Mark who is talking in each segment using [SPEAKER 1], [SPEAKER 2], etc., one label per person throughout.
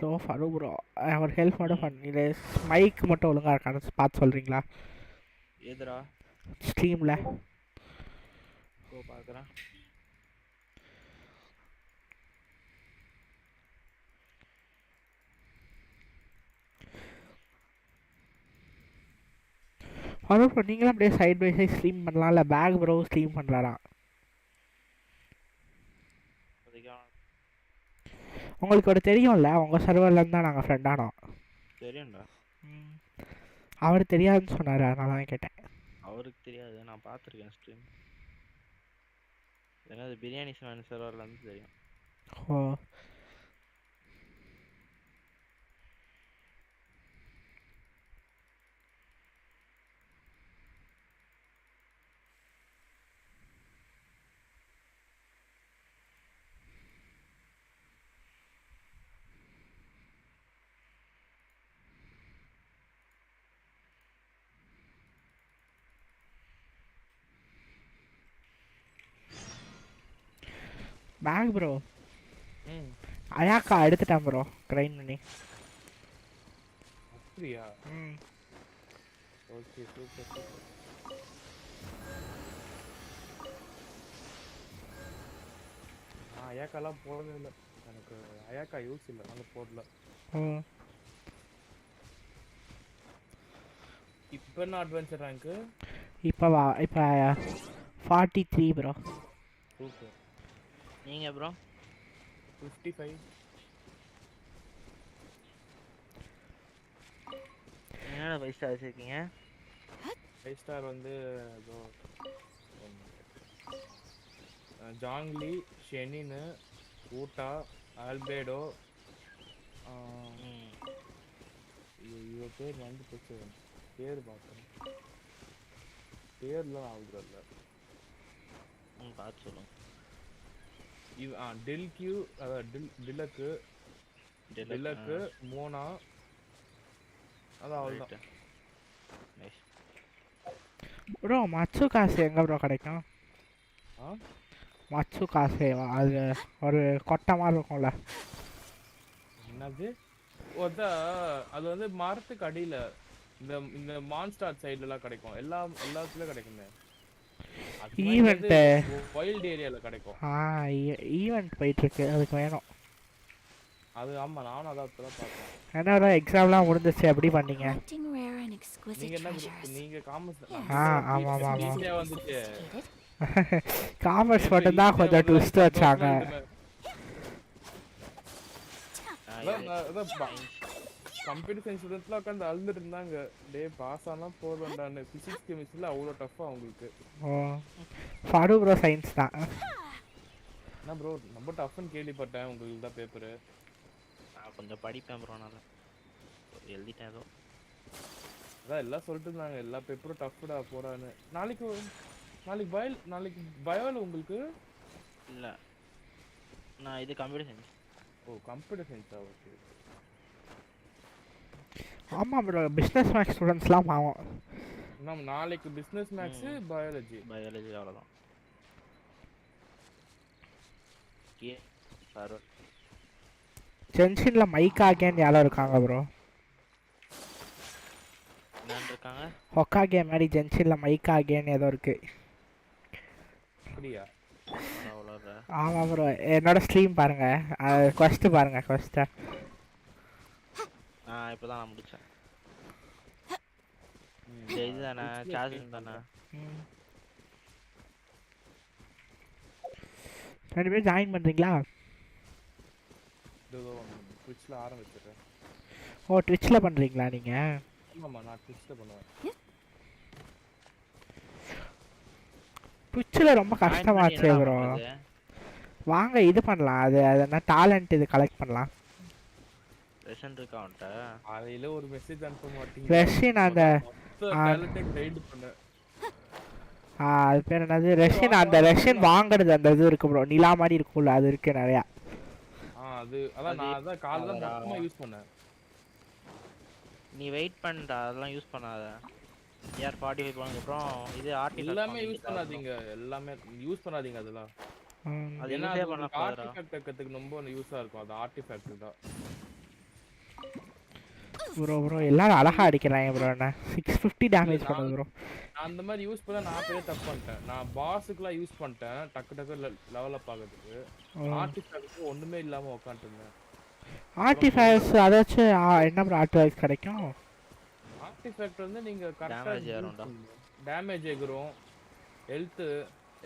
[SPEAKER 1] So ஃபரு bro ஒரு help மட்டும் பண்ணி மைக் மட்டும் ஒழுங்காக இருக்கான்னு பார்த்து சொல்கிறீங்களா?
[SPEAKER 2] எதுடா
[SPEAKER 1] ஸ்ட்ரீமில்
[SPEAKER 2] பார்க்குறேன்.
[SPEAKER 1] ஃபரு ப்ரோ நீங்களும் அப்படியே சைட் பை சைட் ஸ்ட்ரீம் பண்ணலாம், இல்லை பேக் ப்ரோ ஸ்ட்ரீம் பண்ணுறாரா? உங்களுக்கு ஒரு தெரியும்ல, உங்கள் சர்வர்லேருந்து தான் நாங்கள் ஃப்ரெண்ட் ஆனோம்.
[SPEAKER 2] தெரியும்டா.
[SPEAKER 1] அவர் தெரியாதுன்னு சொன்னார், அதனால தான் கேட்டேன்.
[SPEAKER 2] அவருக்கு தெரியாது, நான் பார்த்துருக்கேன் ஸ்ட்ரீம். ஏன்னா பிரியாணி சர்வர்லேருந்து தெரியும்.
[SPEAKER 1] ஓ பேக் ப்ரோ அயாக்கா எடுத்துட்டான் ப்ரோ ட்ரைன் பண்ணி.
[SPEAKER 3] அப்படியா? Okay super super. நான் அயாக்காலாம் போடவே இல்லை, எனக்கு அயாக்கா யூஸ் இல்லை, அதனால போடல. இப்போ என்ன அட்வென்ச்சர் ரேங்க்கு?
[SPEAKER 1] இப்போ 43 ப்ரோ.
[SPEAKER 3] சூப்பர்.
[SPEAKER 2] நீங்கள் ப்ரோ?
[SPEAKER 3] 55.
[SPEAKER 2] என்னடா 5 ஸ்டார் வச்சுருக்கீங்க?
[SPEAKER 3] 5 ஸ்டார் வந்து ஏதோ ஜாங்லி, ஷெனின்னு, ஊட்டா, ஆல்பேடோ, இவ பேர் வந்து பேர் பார்த்தேன், பேர்லாம் ஆகுது இல்லை.
[SPEAKER 2] பார்த்து சொல்லுங்க.
[SPEAKER 3] டில்கியூ, டிலக்கு, மோனா, அதான் அவ்வளோதான்.
[SPEAKER 1] ப்ரோ மச்சு காசு எங்கே ப்ரோ கிடைக்கும்? மச்சு காசு அது ஒரு கொட்டை மாதிரி இருக்கும்ல,
[SPEAKER 3] என்னது? அது வந்து மரத்துக்கு அடியில் இந்த மான்ஸ்டார் சைட்லலாம் கிடைக்கும், எல்லாத்துலயும் கிடைக்குமே.
[SPEAKER 1] ஈவெண்ட்டு
[SPEAKER 3] வைல்ட் ஏரியால கிடைக்கும்.
[SPEAKER 1] ஈவெண்ட் போயிட்டு இருக்கு, அதுக்கு வேணும்.
[SPEAKER 3] அது ஆமா, நானும் அதான் இப்பதான் பார்த்தேன்.
[SPEAKER 1] என்ன எக்ஸாம்லாம் முடிஞ்சிச்சு, எப்படி பண்ணீங்க?
[SPEAKER 3] நீங்க என்ன நீங்க காமர்ஸ்?
[SPEAKER 1] ஆமா ஆமா
[SPEAKER 3] ஈஸியா வந்துச்சு.
[SPEAKER 1] காமர்ஸ் மட்டும் தான் கொஞ்சம் ட்விஸ்ட் வச்சாங்க.
[SPEAKER 3] கம்ப்யூட்டர் சயின்ஸ் ஸ்டூடெண்ட்ஸ்லாம் உட்காந்து அழுந்துட்டு இருந்தாங்க, டே பாஸ் ஆனால் போதும்டான்னு. ஃபிசிக்ஸ் கெமிஸ்ட்ரியில் அவ்வளோ டஃப்பாக அவங்களுக்கு.
[SPEAKER 1] ஃபரு ப்ரோ சயின்ஸ் தான்.
[SPEAKER 3] என்ன ப்ரோ ரொம்ப டஃப்னு கேள்விப்பட்டேன், உங்களுக்கு தான் பேப்பரு.
[SPEAKER 2] நான் கொஞ்சம் படிப்பேன் ப்ரோ, நல்லா எழுதிட்டேன் ஏதோ.
[SPEAKER 3] அதான் எல்லாம் சொல்லிட்டு இருந்தாங்க, எல்லா பேப்பரும் டஃப்டா போடான்னு. நாளைக்கு பயோவில் உங்களுக்கு
[SPEAKER 2] இல்லை, நான் இது கம்ப்யூட்டர் சயின்ஸ்.
[SPEAKER 3] ஓ கம்ப்யூட்டர் சயின்ஸா? ஓகே.
[SPEAKER 1] ஆமாம் ப்ரோ, பிஸ்னஸ் மேக்ஸ் ஸ்டூடெண்ட்ஸ்லாம் பாவம்.
[SPEAKER 3] நம்ம நாளைக்கு பிஸ்னஸ் மேக்ஸு, பயாலஜி
[SPEAKER 2] அவ்வளோதான்.
[SPEAKER 1] ஜென்ஷனில் மைக் ஆகேன்னு யாரோ இருக்காங்க ப்ரோ.
[SPEAKER 2] என்னன்னு இருக்காங்க?
[SPEAKER 1] ஹொக்காகே மாதிரி ஜென்ஷனில் மைக் ஆகேன்னு ஏதோ இருக்கு.
[SPEAKER 3] அப்படியா?
[SPEAKER 1] ஆமாம் ப்ரோ, என்னோட ஸ்ட்ரீம் பாருங்க, கொஸ்ட்டு பாருங்க கொஸ்ட்டை.
[SPEAKER 2] இப்போதான் நான் முடிச்சேன். இதுதானே சார்ஜிங் தானே?
[SPEAKER 1] ரெண்டு பேரும் ஜாயின் பண்ணுறீங்களா?
[SPEAKER 3] ட்விட்ச்சில் ஆரம்பிச்சிடுறேன்.
[SPEAKER 1] ஓ ட்விட்ச்சில் பண்ணுறீங்களா நீங்கள்?
[SPEAKER 3] ஆமாம்மா, நான் ட்விட்ச்சில் பண்ணுவேன்.
[SPEAKER 1] ட்விட்ச்சில் ரொம்ப கஷ்டமாச்சு ப்ரோ. வாங்க இது பண்ணலாம், அது என்ன டேலண்ட் இது கலெக்ட் பண்ணலாம்.
[SPEAKER 2] ரெஷன் இருக்கா அவன்கிட்ட?
[SPEAKER 3] காலையில் ஒரு மெசேஜ் அனுப்ப மாட்டீங்க.
[SPEAKER 1] ரெஷின் அந்த அது பேர் என்னது, ரெஷின் அந்த ரெஷின் வாங்குறது அந்த இது இருக்கு ப்ரோ, நிலா மாதிரி இருக்கும்ல, அது இருக்கு நிறையா.
[SPEAKER 3] அது அதான் நான் அதான் காலைல மொத்தமா யூஸ் பண்ணேன்.
[SPEAKER 2] நீ வெயிட் பண்ணடா, அதெல்லாம் யூஸ் பண்ணாத. யார் 45 போனதுக்கு அப்புறம் இது ஆர்டிஃபேக்ட்
[SPEAKER 3] எல்லாமே யூஸ் பண்ணாதீங்க, எல்லாமே யூஸ் பண்ணாதீங்க அதெல்லாம். அது என்ன ஆர்டிஃபேக்ட் கத்துக்கு ரொம்ப யூஸா இருக்கும், அது ஆர்டிஃபேக்ட் தான்.
[SPEAKER 1] ப்ரோ எல்லாரும் அழகா அடிக்கிறாங்க ப்ரோ என்ன 650
[SPEAKER 3] இல்ல
[SPEAKER 1] டேமேஜ்
[SPEAKER 3] நான்
[SPEAKER 1] பண்ணுது ப்ரோ.
[SPEAKER 3] நான் அந்த மாதிரி யூஸ் பண்ண நான் பெரிய தப்பு பண்ணிட்டேன். நான் பாஸுக்குலாம் யூஸ் பண்ணிட்டேன். டக்கு டக்கு லெவல் அப் ஆகுறதுக்கு. ஆர்டிஃபேக்ட்க்கு ஒண்ணுமே இல்லாம உட்காந்துட்டு இருந்தேன். அப்புறம்
[SPEAKER 1] ஆர்டிஃபேக்ட்ஸ் அதாச்சும் என்ன ப்ரோ ஆர்டிஃபேக்ட்ஸ் கிடைக்கும்?
[SPEAKER 3] ஆர்டிஃபேக்ட் வந்து நீங்க கரெக்டா
[SPEAKER 2] டேமேஜ்
[SPEAKER 3] யூஸ்
[SPEAKER 2] ஏறும்டா.
[SPEAKER 3] பண்ணணும். டேமேஜ் எகுரும், ஹெல்த்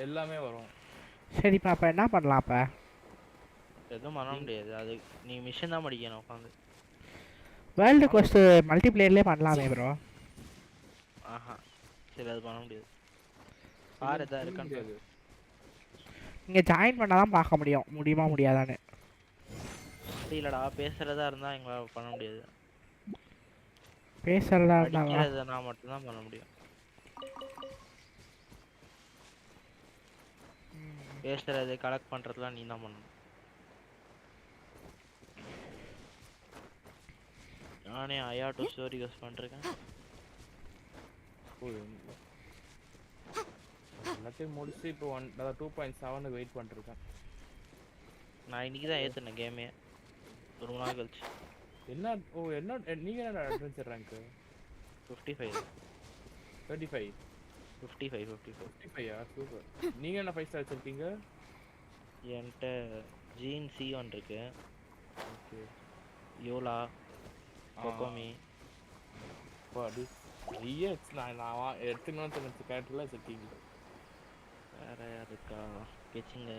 [SPEAKER 3] எல்லாமே வரும்.
[SPEAKER 1] சரி அப்ப என்ன பண்ணலாம் அப்ப?
[SPEAKER 2] எதுவும் பண்ண முடியாது. அது நீ மிஷன் தான் படிக்கணும் உட்காந்து.
[SPEAKER 1] வேர்ல்டு கோஸ்ட் மல்டிப்ளேயர்லேயே பண்ணலாமே ப்ரோ.
[SPEAKER 2] ஆஹா சரி அது பண்ண முடியாது. பாரு எதா இருக்கான்னு பாரு.
[SPEAKER 3] முடியாது.
[SPEAKER 1] நீங்கள் ஜாயின் பண்ணால் தான் பார்க்க முடியும் முடியுமா முடியாதான்னு.
[SPEAKER 2] அப்படி இல்லடா பேசுறதா இருந்தா எங்களால் பண்ண முடியாது.
[SPEAKER 1] பேசுறதா இருந்தாவா?
[SPEAKER 2] படிக்கிறதுனா மட்டும்தான் பண்ண முடியும். பேசுறது கலெக்ட் பண்றதுலாம் நீ தான் பண்ணணும். நானே ஐயா டு ஸ்டோரி யூஸ் பண்ணிருக்கேன்.
[SPEAKER 3] எல்லாத்தையும் முடிச்சு இப்போ 2.7 வெயிட் பண்ணிருக்கேன்.
[SPEAKER 2] நான் இன்னைக்கு தான் ஏத்துனேன் கேமே ரொம்ப நாள் கழிச்சு.
[SPEAKER 3] என்ன நீங்க என்ன அட்வென்ச்சர் ரேங்க்?
[SPEAKER 2] 55
[SPEAKER 3] 35
[SPEAKER 2] 55
[SPEAKER 3] 55 சூப்பர். நீங்க என்ன 5 ஸ்டார் வச்சிருக்கீங்க?
[SPEAKER 2] என்கிட்ட ஜீன் C1 இருக்கு.
[SPEAKER 3] ஓகே
[SPEAKER 2] யோலா கொக்கோமி
[SPEAKER 3] பாடி ஐஎக்ஸ் நான் எடுத்துக்கணும்னு நினைச்ச கேரக்டர்லாம் வச்சிருக்கீங்க.
[SPEAKER 2] வேற யார் இருக்கா? கெச்சிங்கு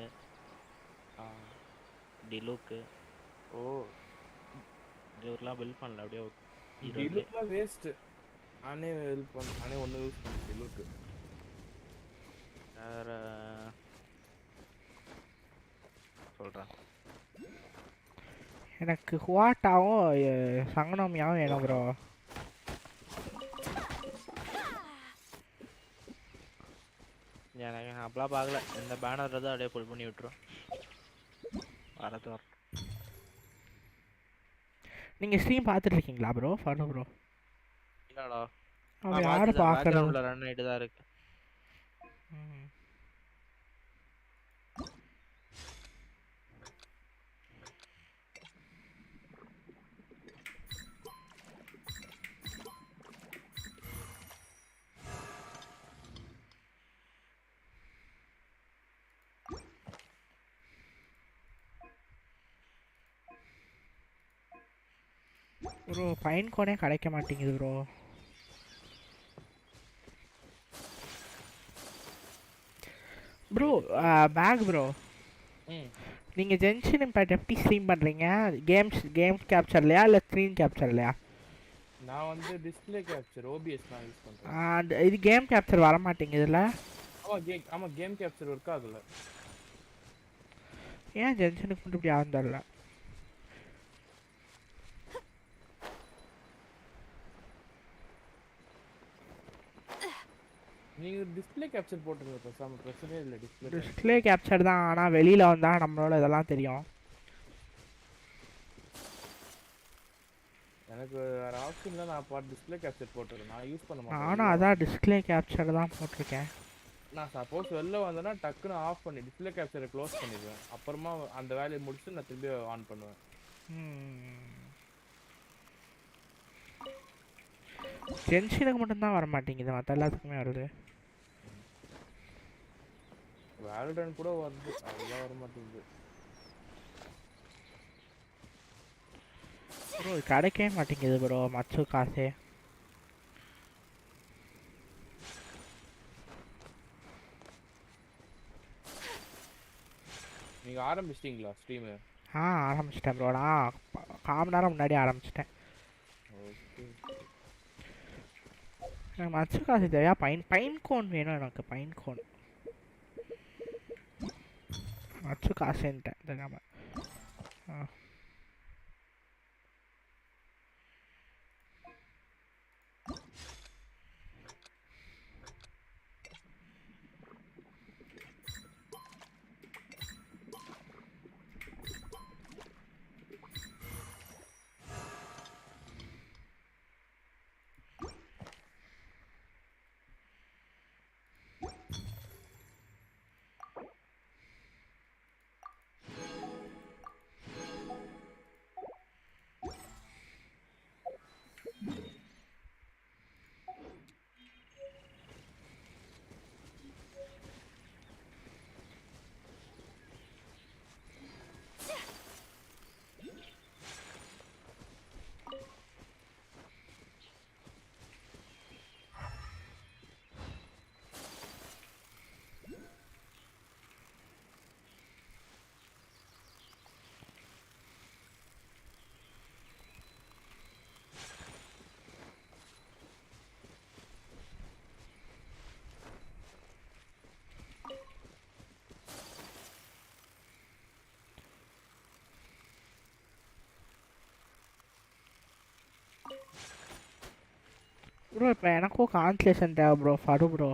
[SPEAKER 2] டிலூக்கு.
[SPEAKER 3] ஓ
[SPEAKER 2] இவரெல்லாம் பில்ட் பண்ணல அப்படியே
[SPEAKER 3] டிலுக்லாம் வேஸ்ட். நானே ஒன்று யூஸ் பண்ணேன் டிலுக்கு.
[SPEAKER 2] வேற சொல்கிறேன்.
[SPEAKER 1] எனக்கு ஹுவாட்டாவும் சங்கனோமியாவும் வேணும் ப்ரோ.
[SPEAKER 2] எனக்கு அப்பலாம் பார்க்கல. இந்த பேனர் தான் அப்படியே புல் பண்ணி விட்டுரும். வரது வர
[SPEAKER 1] நீங்கள் ஸ்ட்ரீம் பார்த்துட்டு இருக்கீங்களா ப்ரோ? ஃபனு ப்ரோ
[SPEAKER 2] இல்லடா
[SPEAKER 1] அவன் யாரை பார்க்குறது?
[SPEAKER 2] பேக்ரவுண்டில் ரன் ஆகிட்டு தான் இருக்கு.
[SPEAKER 1] ப்ரோ ஃபைன் கோனே கிடைக்க மாட்டேங்குது ப்ரோ. ப்ரோ பேக் ப்ரோ நீங்கள் ஜென்ஷன் இம்பேக்ட் எப்படி ஸ்ட்ரீம் பண்ணுறீங்க? கேம் கேப்சர்லையா இல்லை ஸ்க்ரீன் கேப்சர்லையா?
[SPEAKER 3] நான் வந்து டிஸ்ப்ளே கேப்சர் ஓபிஎஸ் நான் யூஸ் பண்ணுறேன்.
[SPEAKER 1] இது கேம் கேப்சர் வர மாட்டேங்குதுல்ல?
[SPEAKER 3] ஆமாம் கேம் கேப்சர் ஒர்க் ஆகல.
[SPEAKER 1] ஏன் ஜென்ஷனுக்கு மட்டும் இப்படி ஆகுந்தரல?
[SPEAKER 3] நீங்க டிஸ்ப்ளே கேப்சர் போட்டுருங்க பேசாம, பிரச்சனையே இல்லை.
[SPEAKER 1] டிஸ்ப்ளே கேப்சர் தான், ஆனால் வெளியில் வந்தால் நம்மளோட இதெல்லாம் தெரியும்.
[SPEAKER 3] எனக்கு வேற ஆப்ஷன்ல நான் டிஸ்ப்ளே கேப்சர் போட்டுருக்கேன். நான் யூஸ் பண்ண மாட்டேன்.
[SPEAKER 1] நானும் அதான் டிஸ்ப்ளே கேப்சர் தான் போட்டிருக்கேன்.
[SPEAKER 3] நான் சப்போஸ் வெளில வந்தேன்னா டக்குன்னு ஆஃப் பண்ணி டிஸ்ப்ளே கேப்சரை க்ளோஸ் பண்ணிடுவேன். அப்புறமா அந்த வேலையை முடிச்சு நான் திரும்பி ஆன் பண்ணுவேன்.
[SPEAKER 1] ஜென்ஷனுக்கு மட்டும்தான் வர மாட்டேங்குது, மற்ற எல்லாத்துக்குமே வருது.
[SPEAKER 3] வேலடன் கூட வருது, அதெல்லாம் வர மாட்டேங்குது.
[SPEAKER 1] ப்ரோ கிடைக்கவே மாட்டேங்குது ப்ரோ மச்சு காசே.
[SPEAKER 3] நீங்க ஆரம்பிச்சிட்டீங்களா ஸ்ட்ரீம்?
[SPEAKER 1] ஆரம்பிச்சிட்டேன் ப்ரோ. நான் 1/4 மணி நேரம் முன்னாடி ஆரம்பிச்சிட்டேன்.
[SPEAKER 3] ஓகே
[SPEAKER 1] எனக்கு மச்சு காசு தேவையா? பைன் கோன் வேணும் எனக்கு. பைன் கோன் மச்சு காசுன்ட்டேன் தெரியாம. ப்ரோ இப்போ எனக்கும் கான்சலேஷன் தேவை ப்ரோ ஃபடு ப்ரோ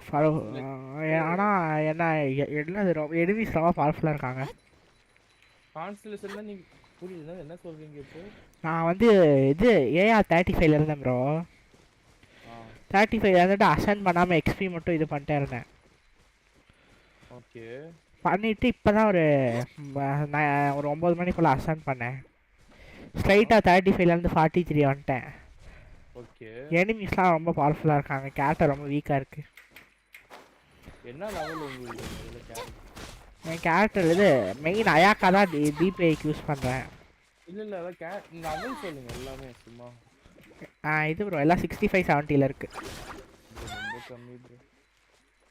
[SPEAKER 1] ஃபடு ஆனால் என்ன என்னது எனிமீஸ் ரொம்ப பவர்ஃபுல்லாக இருக்காங்க
[SPEAKER 3] கான்ஸ்டலேஷன்னா நீங்க புரியல என்ன சொல்றீங்க இப்போ
[SPEAKER 1] நான் வந்து இது ஏஆர் 35 இருந்தேன் ப்ரோ 35 இருந்துட்டு அசைன் பண்ணாமல் எக்ஸ்பி மட்டும் இது பண்ணிட்டே இருந்தேன்
[SPEAKER 3] ஓகே
[SPEAKER 1] பண்ணிவிட்டு இப்போ தான் ஒரு 9 மணிக்குள்ளே அசைன் பண்ணேன் ஸ்ட்ரைட்டாக 35லேருந்து 43 வந்துட்டேன்
[SPEAKER 3] ஓகே
[SPEAKER 1] எனிமீஸ்லாம் ரொம்ப பவர்ஃபுல்லாக இருக்காங்க கேரக்டர் ரொம்ப வீக்காக இருக்குது
[SPEAKER 3] என்ன லெவல் உங்களுக்கு இதுல கேரக்டர்
[SPEAKER 1] என் கேரக்டர் இது மெயின் அயாக்கா தான் டிபிஐக்கு யூஸ் பண்ணுறேன்
[SPEAKER 3] இல்ல அதான் லெவல் சொல்லுங்க எல்லாமே சும்மா
[SPEAKER 1] இது ப்ரோ எல்லாம் 65 70 இருக்குது
[SPEAKER 3] ரொம்ப கம்மி ப்ரோ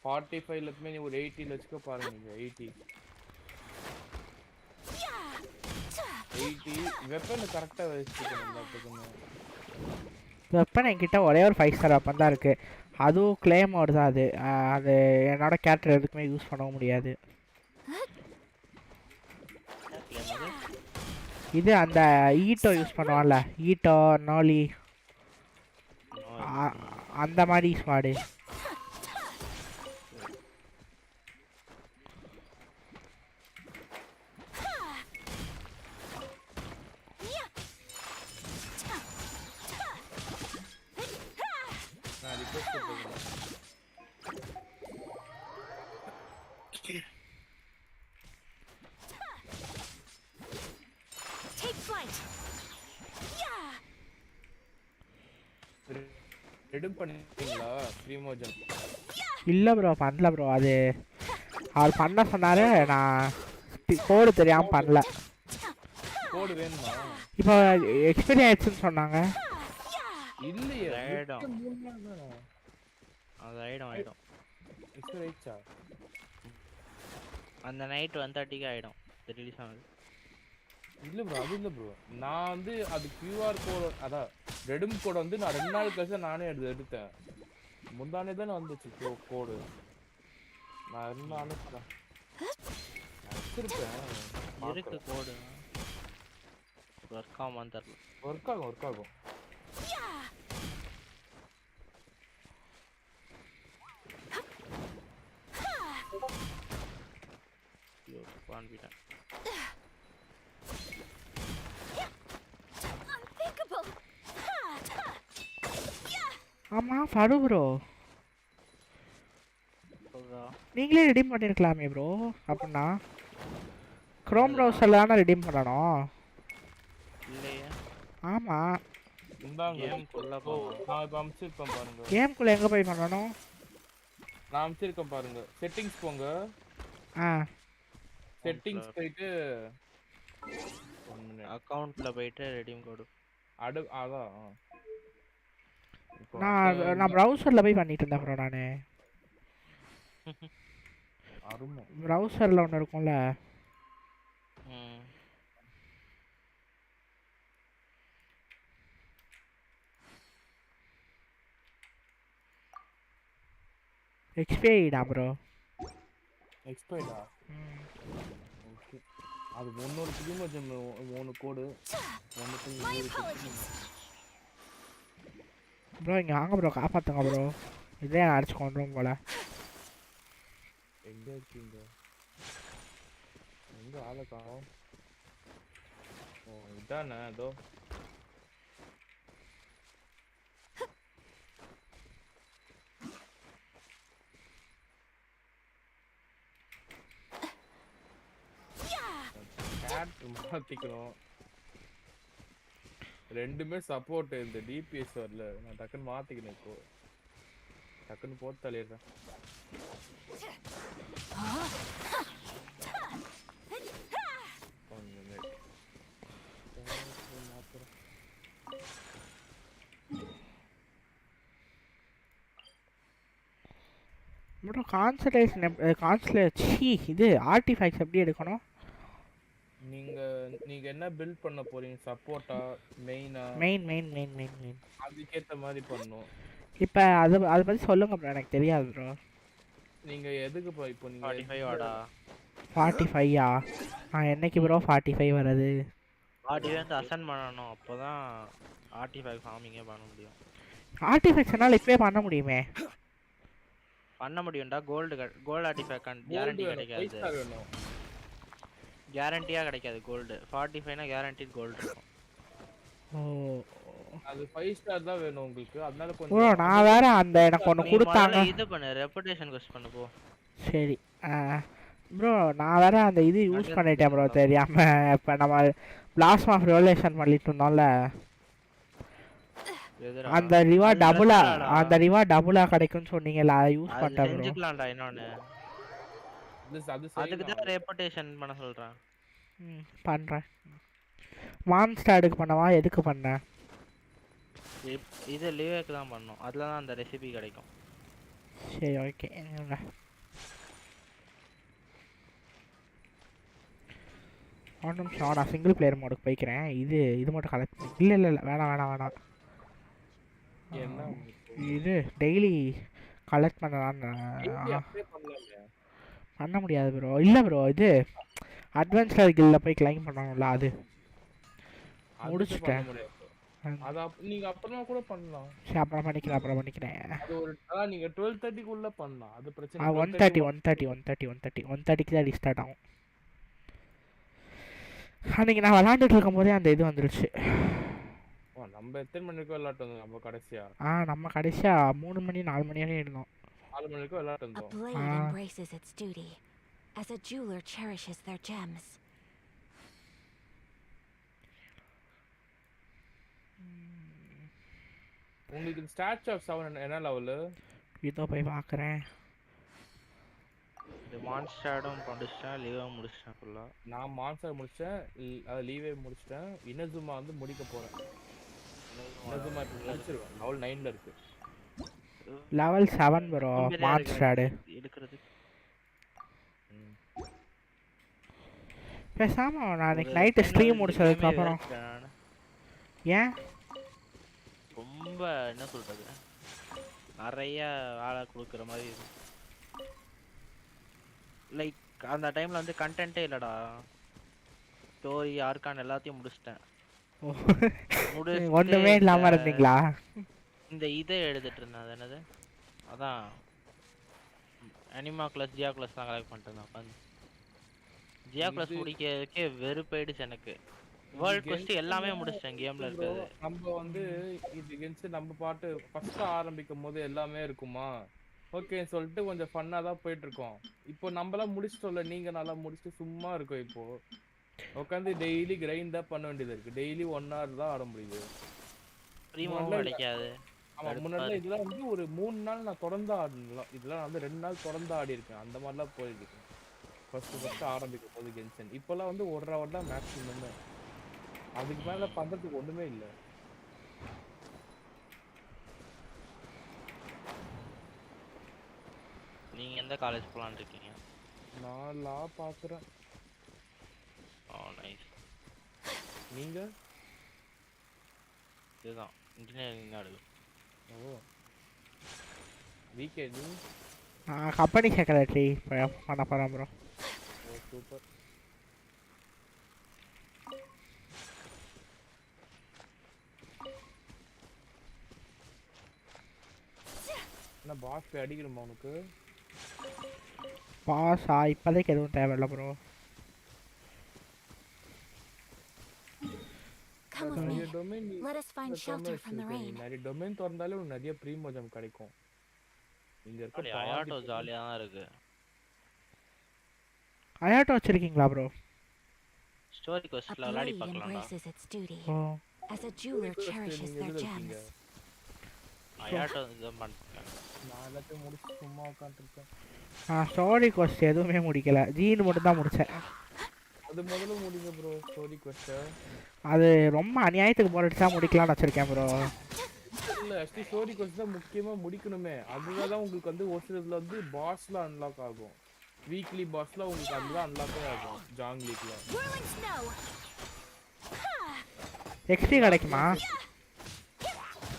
[SPEAKER 3] 45ல எப்பவுமே நீ ஒரு 80ல வச்சுக்க பாருங்க நீங்க 80 வெப்பன் கரெக்டா வச்சுக்கணும் எல்லாத்துக்குமே
[SPEAKER 1] வெப்பன் என்கிட்ட ஒரே ஒரு 5 ஸ்டார் வெப்பன் தான் இருக்குது அதுவும் கிளேமோடு தான் அது என்னோட கேரக்டர் எதுக்குமே யூஸ் பண்ணவும் முடியாது இது அந்த ஈட்டோ யூஸ் பண்ணுவான்ல ஈட்டோ நோலி அந்த மாதிரி ஸ்மாடு
[SPEAKER 3] ரெடும் பண்ணிட்டீங்களா ப்ரீமோஜன்
[SPEAKER 1] இல்லை ப்ரோ பண்ணல ப்ரோ அது அவர் பண்ண சொன்னார் நான் கோடு தெரியாமல் பண்ணல
[SPEAKER 3] கோடு வேணுமா
[SPEAKER 1] இப்போ எக்ஸ்பீரியன் ஆயிடுச்சுன்னு சொன்னாங்க
[SPEAKER 3] இல்லையே
[SPEAKER 2] அது ஆயிடும்
[SPEAKER 3] எக்ஸ்பீரியன் ஆயிடுச்சா
[SPEAKER 2] அந்த நைட் 1:30க்கு ஆயிடும் ரிலீஸ் ஆனது
[SPEAKER 3] இல்ல ப்ரோ அது இல்ல ப்ரோ நான் வந்து அது கியூஆர் கோடு அதான் ரெடும் கோட் வந்து நான் 2 நாள் கழிச்சு நானே எடுத்தேன் முந்தானே தானே வந்துச்சு கோடு நான் என்ன அனுப்புறேன்
[SPEAKER 2] இருக்கு கோடு ஒர்க் ஆகாம தெரியல
[SPEAKER 3] ஒர்க் ஆகும்
[SPEAKER 2] கான்ஃபிடன்ட்
[SPEAKER 1] ஆமாம் ஃபடு ப்ரோ நீங்களே ரெடீம் பண்ணியிருக்கலாமே ப்ரோ அப்படின்னா க்ரோம் ப்ரௌசரில் தானே ரெடீம் பண்ணணும்
[SPEAKER 2] இல்லையே
[SPEAKER 1] ஆமாம்
[SPEAKER 2] கேம்குள்ளே போவோம்
[SPEAKER 3] நான் இப்போ அனுப்பிச்சிருப்பேன் பாருங்க
[SPEAKER 1] கேம்குள்ளே எங்கே போய் பண்ணணும்
[SPEAKER 3] நான் அனுப்பிச்சிருக்கேன் பாருங்க செட்டிங்ஸ் போங்க செட்டிங்ஸ் போயிட்டு
[SPEAKER 2] அக்கவுண்ட்ல போயிட்டு ரெடீம் கோடு
[SPEAKER 3] அதான்
[SPEAKER 1] நான் ப்ரௌசரில் போய் பண்ணிட்டு இருந்தேன் ப்ரோ நான்
[SPEAKER 3] அருமை
[SPEAKER 1] ப்ரௌசரில் ஒன்று இருக்கும்ல எக்ஸ்பைடா ப்ரோ
[SPEAKER 3] எக்ஸ்பைடா ஓகே அது முன்னொரு ப்ரீமோஜன் 3 கோடு
[SPEAKER 1] ப்ரோ இங்கே வாங்க ப்ரோ காப்பாற்றுங்க ப்ரோ இதே நான் அடிச்சு கொண்டுரும் போல
[SPEAKER 3] எங்கே இருக்கீங்க எங்கே ஆளை காணோம் ஓ இதானே அதோ மாத்திக்கணும் ரெண்டுமே சப்போர்ட் இந்த டிபிஎஸ் வரல நான் டக்குன்னு மாத்திக்கணும் இப்போ டக்குன்னு போட்டு தள்ளிடுறேன்
[SPEAKER 1] ப்ரோ கான்சலேஷன் இது ஆர்டிஃபேக்ட்ஸ் எப்படி எடுக்கணும்
[SPEAKER 3] நீங்க என்ன பில்ட் பண்ண போறீங்க சப்போர்ட்டா மெயினா
[SPEAKER 1] மெயின்
[SPEAKER 3] அதுக்கேத்த மாதிரி பண்ணணும்
[SPEAKER 1] இப்போ அதை பற்றி சொல்லுங்க ப்ரோ எனக்கு தெரியாது ப்ரோ
[SPEAKER 3] நீங்க எதுக்கு இப்போ நீங்க
[SPEAKER 2] 45 வாடா
[SPEAKER 1] 45யா என்னைக்கு ப்ரோ 45 வருது
[SPEAKER 2] 45 வந்து அசைன் பண்ணனும் அப்பதான் ஆர்டிஃபேக்ட் ஃபார்மிங்கே பண்ண முடியும்.
[SPEAKER 1] ஆர்டிஃபெக்ட்ஸ்னால இப்பவே பண்ண முடியுமே.
[SPEAKER 2] பண்ண முடியும்டா. கோல்டு ஆர்டிஃபேக்ட்
[SPEAKER 3] கோல்டு
[SPEAKER 2] கேரண்டி
[SPEAKER 3] வேணும் 5
[SPEAKER 2] கிடைக்காது.
[SPEAKER 3] ஸ்டார் வேணும்.
[SPEAKER 2] கேரண்டியா கிடைக்காது கோல்டு. 45னா கேரண்டிட் கோல்டு இருக்கும்.
[SPEAKER 1] ஓ
[SPEAKER 3] அது 5 ஸ்டார் தான் வேணும் உங்களுக்கு. அதனால
[SPEAKER 1] ப்ரோ
[SPEAKER 3] கொஞ்சம்
[SPEAKER 1] நான் வேற அந்த எனக்கு ஒன்று
[SPEAKER 2] நீ
[SPEAKER 1] கொடுத்தாங்க.
[SPEAKER 2] முதல்ல இது பண்ணு, ரெப்புடேஷன் கொஸ்ட் பண்ணு போ.
[SPEAKER 1] சரி ப்ரோ நான் வேற அந்த இது யூஸ் பண்ணிட்டேன் ப்ரோ தெரியாம. இப்போ நம்ம பிளாஸ்மா ரெவலேஷன் பண்ணிட்டு இருந்தோம்ல,
[SPEAKER 2] எதுடா
[SPEAKER 1] அந்த ரிவா
[SPEAKER 2] அது
[SPEAKER 1] டபுளா
[SPEAKER 2] பிரச்சனைடா.
[SPEAKER 1] அந்த ரிவா டபுளா கிடைக்கும்னு சொன்னீங்கல்ல, அதை யூஸ்
[SPEAKER 2] அது
[SPEAKER 1] பண்ணிட்டேன் ப்ரோ.
[SPEAKER 2] செஞ்சுக்கலாம்டா இன்னொன்னு.
[SPEAKER 3] அது
[SPEAKER 2] அதுக்கு
[SPEAKER 3] செய்யலாம்.
[SPEAKER 2] தான் ரெப்புடேஷன் பண்ண சொல்றேன்.
[SPEAKER 1] பண்ணுறேன். மான்ஸ்டார்டுக்கு பண்ணவா எதுக்கு பண்ண?
[SPEAKER 2] இது லிவேக்கு தான் பண்ணணும். அதில் தான் அந்த ரெசிபி கிடைக்கும்.
[SPEAKER 1] சரி ஓகே. ஒன் நிமிஷம் நான் சிங்கிள் பிளேயர் மோடுக்கு போய்க்கிறேன். இது மட்டும் கலெக்ட் பண்ணி இல்லை வேணாம்.
[SPEAKER 3] என்ன
[SPEAKER 1] இது டெய்லி கலெக்ட் பண்ணலான்னு
[SPEAKER 3] அப்ளை பண்ணலாம்ல.
[SPEAKER 1] பண்ண முடியாது ப்ரோ. இல்லை ப்ரோ இது அட்வென்ச்சர் கில்ல போய் கிளைம் பண்ணணும்ல, அது முடிச்சிட்டேன்.
[SPEAKER 3] அது நீங்க அப்புறமா கூட பண்ணலாம்.
[SPEAKER 1] சரி அப்புறம் பண்ணிக்கிறேன்.
[SPEAKER 3] அது ஒரு நீங்க 12:30 க்குள்ள பண்ணலாம். அது பிரச்சனை
[SPEAKER 1] 1:30க்கு தான் ரீஸ்டார்ட் ஆகும். அன்றைக்கி நான் விளாண்டுட்டு இருக்கும் போதே அந்த இது வந்துருச்சு.
[SPEAKER 3] நம்ம எத்தனை மணிக்கு விளையாட்டோம் நம்ம கடைசியா?
[SPEAKER 1] நம்ம கடைசியாக 3 மணி 4 மணி வரையும் இருந்தோம்.
[SPEAKER 3] 4 மணிக்கு விளையாட்டோம்.
[SPEAKER 4] A blade embraces its duty, as a jeweler cherishes their gems.
[SPEAKER 3] உங்களுக்கு ஸ்டாச்சு ஆஃப் 7 என்ன லெவல்?
[SPEAKER 1] இதோ போய் பார்க்குறேன்.
[SPEAKER 2] இது மான்ஸ்டார்டும் முடிச்சிட்டேன், லீவும் முடிச்சிட்டேன் ஃபுல்லாக.
[SPEAKER 3] நான் மான்ஸ்டர் முடிச்சிட்டேன், லீவே முடிச்சிட்டேன். இனசுமா வந்து முடிக்க போகிறேன். இனசுமா இப்போ முடிச்சிருவேன். லெவல் 9ல இருக்கு.
[SPEAKER 1] லெவல் 7 ப்ரோ மான்ஸ்டார்டு
[SPEAKER 2] எடுக்கிறது.
[SPEAKER 1] பேசாமல் நான் அன்றைக்கி நைட்டு ஸ்ட்ரீம் முடிச்சதுக்கப்புறம். ஏன்
[SPEAKER 2] ரொம்ப என்ன சொல்கிறது, நிறைய வேலை கொடுக்குற மாதிரி இருக்கு. லைக் அந்த டைமில் வந்து கண்டென்ட்டே இல்லைடா. ஸ்டோரி ஆர்கான் எல்லாத்தையும் முடிச்சிட்டேன்.
[SPEAKER 1] ஒன்றுமே இல்லாமல் இருந்தீங்களா?
[SPEAKER 2] இந்த இதை எழுதிட்டு இருந்தேன். அது என்னது, அதான் அனிமா கிளாஸ் ஜியா கிளாஸ் தான் கலெக்ட் பண்ணிட்டு இருந்தேன் உட்காந்து. ஜியா கிளாஸ் முடிக்கிறதுக்கே வெறுப்பாயிடுச்சு எனக்கு. வேர்ல்ட் ஃபர்ஸ்ட் எல்லாமே முடிச்சிட்டேன் கேம்ல இருக்குது.
[SPEAKER 3] நம்ம வந்து இது கென்ஷன் நம்ம பாட்டு ஃபர்ஸ்ட் ஆரம்பிக்கும் போது எல்லாமே இருக்குமா, ஓகே சொல்லிட்டு கொஞ்சம் ஃபன்னா தான் போயிட்டு இருக்கோம். இப்போ நம்மளாம் முடிச்சிட்டோம்ல, நீங்க நல்லா முடிச்சுட்டு சும்மா இருக்கோம். இப்போ உட்காந்து டெய்லி கிரைண்ட் தான் பண்ண வேண்டியது இருக்கு. டெய்லி 1 hour தான் ஆட முடியுது.
[SPEAKER 2] ப்ரீமியம் கிடைக்காது.
[SPEAKER 3] ஆமா முன்னாடி இதெல்லாம் வந்து ஒரு 3 நாள் நான் தொடர்ந்து ஆடலாம். இதெல்லாம் வந்து 2 நாள் தொடர்ந்து ஆடி இருக்கேன். அந்த மாதிரிலாம் போயிருக்கேன் ஃபர்ஸ்ட் ஆரம்பிக்கும் போது கென்ஷன். இப்போல்லாம் வந்து 1 hour தான் மேக்ஸிமம். அதுக்கு மேல பண்றதுக்கு ஒண்ணுமே இல்ல.
[SPEAKER 2] நீங்க எந்த காலேஜ் போலான்னு இருக்கீங்க?
[SPEAKER 3] நான் லா பாக்குறேன்.
[SPEAKER 2] ஓ நைஸ்.
[SPEAKER 3] நீங்க?
[SPEAKER 2] இதுதான் இன்ஜினியரிங் தான் எடுக்கும்.
[SPEAKER 3] ஓ வீக்கே நீ?
[SPEAKER 1] கம்பெனி செக்ரட்டரி பண்ண போகிறேன் ப்ரோ.
[SPEAKER 3] ஓ சூப்பர். என்ன பாஸ் போய் அடிக்கணுமா உனக்கு?
[SPEAKER 1] பாஸா இப்போதைக்கு எதுவும் தேவையில்லை bro.
[SPEAKER 4] Come with me. Let us find shelter from the rain.
[SPEAKER 3] நிறைய டொமைன் திறந்தாலே உனக்கு நிறைய ப்ரீமோஜம் கிடைக்கும். இங்க இருக்க
[SPEAKER 2] அயாட்டோ ஜாலியா தான் இருக்கு.
[SPEAKER 1] அயாட்டோ வச்சிருக்கீங்களா ப்ரோ?
[SPEAKER 2] ஸ்டோரி கொஸ்ட்ல விளையாடி பார்க்கலாம்டா.
[SPEAKER 4] As a jeweler cherishes their gems.
[SPEAKER 2] அயாட்டோ இதான் பண்ணிட்டேன்.
[SPEAKER 3] நான் எல்லாத்தையும் முடிச்சு சும்மா உட்காந்துருக்கேன்.
[SPEAKER 1] ஸ்டோரி கொஸ்ட் எதுவுமே முடிக்கல. ஜீன் மட்டும் தான் முடித்தேன்.
[SPEAKER 3] அது முதல்ல முடிங்க ப்ரோ ஸ்டோரி கொஸ்ட்.
[SPEAKER 1] அது ரொம்ப அநியாயத்துக்கு போராடிச்சா முடிக்கலாம்னு வச்சிருக்கேன் ப்ரோ.
[SPEAKER 3] இல்ல ஆக்சுவலி ஸ்டோரி கொஸ்ட் தான் முக்கியமா முடிக்கணுமே. அதுதான் தான் உங்களுக்கு வந்து ஒரு சிலதுல வந்து பாஸ்ல அன்லாக் ஆகும். வீக்லி பாஸ்ல உங்களுக்கு அதுதான் அன்லாக் ஆகும். ஜாங்லீக்ல
[SPEAKER 1] எக்ஸ்பி கிடைக்குமா?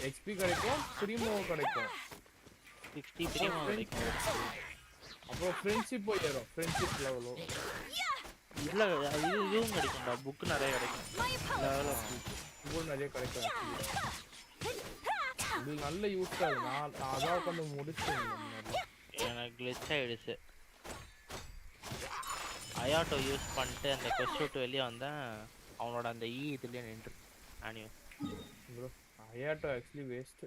[SPEAKER 3] எக்ஸ்பி கிடைக்கும், ப்ரீமோ கிடைக்கும்.
[SPEAKER 2] 60 ப்ரீமோ கிடைக்கும்.
[SPEAKER 3] அப்புறம் ஃப்ரெண்ட்ஷிப் ஏறும். ஃப்ரெண்ட்ஷிப் லெவலோ
[SPEAKER 2] இல்ல இதுவும் கிடைக்கும்டா. புக் நிறைய கிடைக்கும்.
[SPEAKER 3] கூட நிறைய கிடைக்கும் actually. இது நல்ல யூஸ் அது. நான் அதான் உட்காந்து முடிச்சேன் முன்னாடி.
[SPEAKER 2] எனக்கு கிளிச் ஆயிடுச்சு. அயாட்டோ யூஸ் பண்ணிட்டு அந்த கொஸ்ட் விட்டு வெளியே வந்தேன். அவனோட அந்த இதுலயே நின்று ஆனியோ.
[SPEAKER 3] Bro Ayato actually waste.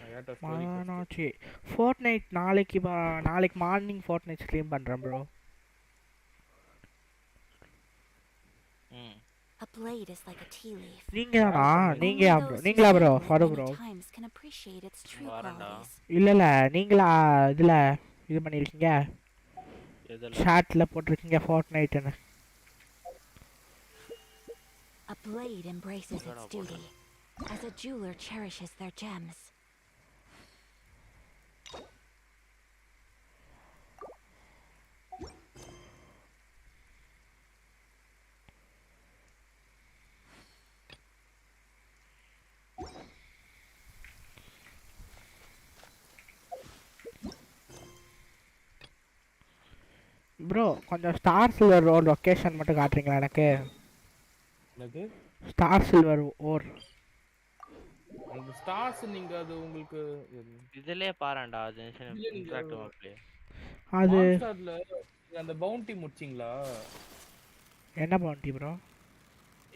[SPEAKER 3] Ayato
[SPEAKER 1] மானாச்சி ஃபோர்ட்நைட் நாளைக்கு நாளைக்கு மார்னிங் ஃபோர்ட்நைட் ஸ்ட்ரீம் பண்ணுறேன் bro.
[SPEAKER 4] A blade is like a tea leaf.
[SPEAKER 1] நீங்களா
[SPEAKER 4] Only those who
[SPEAKER 1] நீங்களா bro
[SPEAKER 4] struggle
[SPEAKER 1] ஃபரு
[SPEAKER 4] many
[SPEAKER 1] bro
[SPEAKER 4] times can appreciate its true
[SPEAKER 2] வரேன்டா.
[SPEAKER 4] qualities.
[SPEAKER 1] இல்ல நீங்களா இதுல இது பண்ணிருக்கீங்க
[SPEAKER 2] எதுல?
[SPEAKER 1] சாட்ல போட்டிருக்கீங்க ஃபோர்ட்நைட்னு.
[SPEAKER 4] A blade embraces its duty, as a jeweler cherishes their gems.
[SPEAKER 1] Bro கொஞ்சம் ஸ்டார் சில்வர் ஓர் லொக்கேஷன் மட்டும் காட்டுறீங்களா எனக்கு?
[SPEAKER 3] என்னது?
[SPEAKER 1] ஸ்டார் சில்வர் ஓர்
[SPEAKER 3] அந்த ஸ்டார்ஸ் நீங்க அது உங்களுக்கு
[SPEAKER 2] இதுலயே பாருடா ஜென்ஷன் இன்டராக்டிவ் மேப்ல.
[SPEAKER 1] அது
[SPEAKER 3] மான்ஸ்டர்ல அந்த பவுண்டி முடிச்சிங்களா?
[SPEAKER 1] என்ன பவுண்டி ப்ரோ?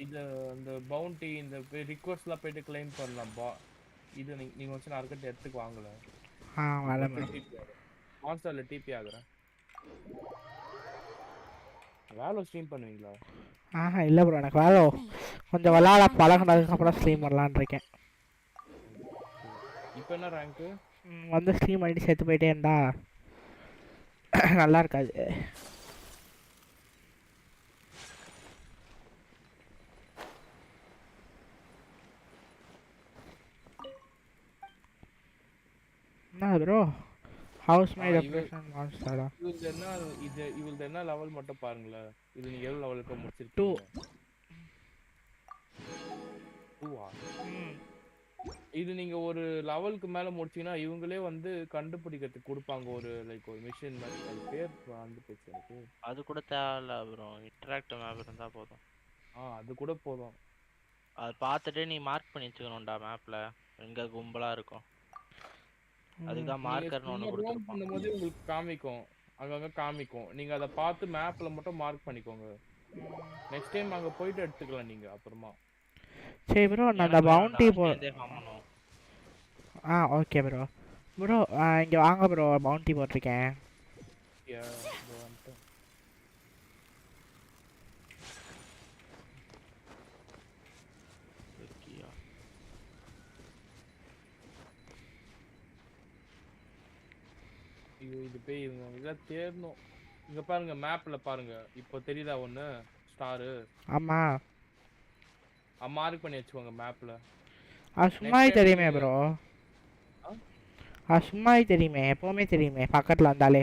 [SPEAKER 3] இது அந்த பவுண்டி இந்த ரிக்வெஸ்ட்லாம் போயிட்டு கிளைம் பண்ணலாம். இது நீங்க வந்து அர்க்கட் எடுத்துக்கு வாங்கல.
[SPEAKER 1] வரேன் ப்ரோ.
[SPEAKER 3] மான்ஸ்டர்ல டிபி ஆகுறேன். வேலோ ஸ்ட்ரீம் பண்ணுவீங்களா?
[SPEAKER 1] இல்லை ப்ரோ எனக்கு வேலை கொஞ்சம் விளாட பழகினதுக்கு அப்புறம் ஸ்ட்ரீம் பண்ணலான்னு இருக்கேன்.
[SPEAKER 3] இப்போ என்ன ரேங்க்?
[SPEAKER 1] வந்து ஸ்ட்ரீம் பண்ணிட்டு சேர்த்து போயிட்டே இருந்தா நல்லா இருக்காது. என்ன ப்ரோ ஹவுஸ் மை ரெப்ரசன்ட் மான்ஸ்டரா?
[SPEAKER 3] இவள்து என்ன லெவல் மட்டும் பாருங்களேன். இது நீங்க எவ்வளவு லெவலுக்கு முடிச்சிருக்கீங்க? 2 இது நீங்க ஒரு லெவலுக்கு மேல முடிச்சீங்கன்னா இவங்களே வந்து கண்டுபிடிக்கிறதுக்கு கொடுப்பாங்க. ஒரு லைக் ஒரு மிஷின் மாதிரி. அது பேர் வந்து போச்சு எனக்கு.
[SPEAKER 2] அது கூட தேவையில்ல ப்ரோ. இன்டராக்டிவ் மேப் இருந்தா போதும்.
[SPEAKER 3] அது கூட போதும்.
[SPEAKER 2] அது பார்த்துட்டு நீ மார்க் பண்ணி வச்சுக்கணும்டா மேப்ல எங்க கும்பலா இருக்கும். அதுதான் மார்க்கர்னு ஒன்று கொடுத்துருப்போம்.
[SPEAKER 3] பண்ணும்போது உங்களுக்கு காமிக்கும், அங்கங்க காமிக்கும். நீங்க அதை பார்த்து மேப்ல மட்டும் மார்க் பண்ணிக்கோங்க. நெக்ஸ்ட் டைம் அங்க போயிட்டு எடுத்துக்கலாம் நீங்க அப்புறமா.
[SPEAKER 1] சரி ப்ரோ நான் அந்த பவுண்டி ஓகே ப்ரோ. ப்ரோ இங்கே வாங்க ப்ரோ பவுண்டி போட்டிருக்கேன்.
[SPEAKER 3] இது போய் இவங்க தேடணும். இங்க பாருங்க மேப்ல பாருங்க. இப்போ தெரியுதா ஒண்ணு ஸ்டாரு?
[SPEAKER 1] ஆமா
[SPEAKER 3] மார்க் பண்ணி வச்சுக்கோங்க மேப்ல.
[SPEAKER 1] சும்மாவே தெரியுமே ப்ரோ. சும்மாவே தெரியுமே, எப்பவுமே தெரியுமே பக்கத்துல வந்தாலே.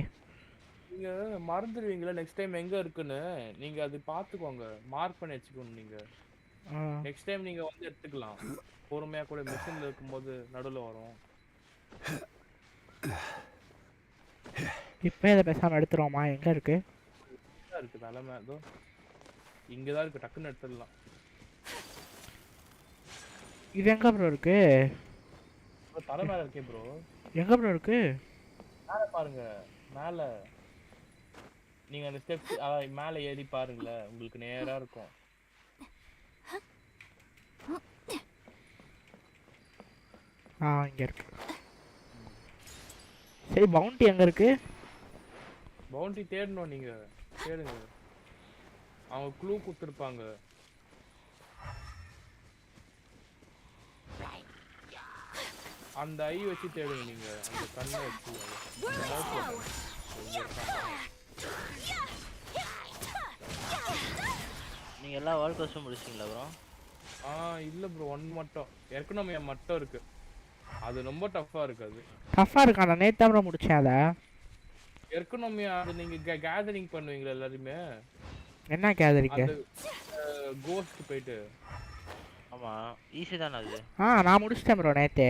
[SPEAKER 3] நீங்க மறந்துடுவீங்களா நெக்ஸ்ட் டைம் எங்க இருக்குன்னு? நீங்க அது பாத்துக்கோங்க, மார்க் பண்ணி வச்சுக்கணும். நீங்க நெக்ஸ்ட் டைம் நீங்க வந்து எடுத்துக்கலாம். பொறுமையா கூட மிஷின்ல இருக்கும்போது நடுவுல வரும்.
[SPEAKER 1] இப்போ இதை பேசாம எடுத்துருவோமா? எங்க இருக்கு?
[SPEAKER 3] இருக்கு தலைமை அதோ இங்கதான் இருக்கு. டக்குன்னு எடுத்துடலாம்.
[SPEAKER 1] இது எங்க ப்ரோ இருக்கு?
[SPEAKER 3] தலை மேல இருக்கே ப்ரோ.
[SPEAKER 1] எங்க ப்ரோ இருக்கு?
[SPEAKER 3] மேல பாருங்க. மேல நீங்க அந்த ஸ்டெப்ஸ் மேல ஏறி பாருங்களேன், உங்களுக்கு நேரா இருக்கும்.
[SPEAKER 1] இங்க இருக்கு. சரி பவுண்டி எங்க இருக்கு?
[SPEAKER 3] பவுண்டி தேடணும். நீங்க தேடுங்க. அவங்க க்ளூ கொடுத்துருப்பாங்க. அந்த ஐ வச்சு தேடுங்க. நீங்க அந்த கண்ணை வச்சு
[SPEAKER 2] நீங்க எல்லா வேர்ல்ட் கொஸ்டும் முடிச்சிட்டீங்களா ப்ரோ?
[SPEAKER 3] இல்ல ப்ரோ, 1 மட்டும் எக்கனாமி மட்டும் இருக்கு. அது ரொம்ப டஃப்பா இருக்கு. அது
[SPEAKER 1] டஃப்பா இருக்கா? நான் நேத்து தான் முடிச்சேன் அத.
[SPEAKER 3] எக்கனாமி அது நீங்க கேதரிங் பண்ணுவீங்களா எல்லாரும்?
[SPEAKER 1] என்ன கேதரிங்?
[SPEAKER 3] அது கோஸ்ட் போயிட்டு.
[SPEAKER 2] ஆமா ஈஸி தான அது.
[SPEAKER 1] நான் முடிச்சிட்டேன் ப்ரோ நேத்து.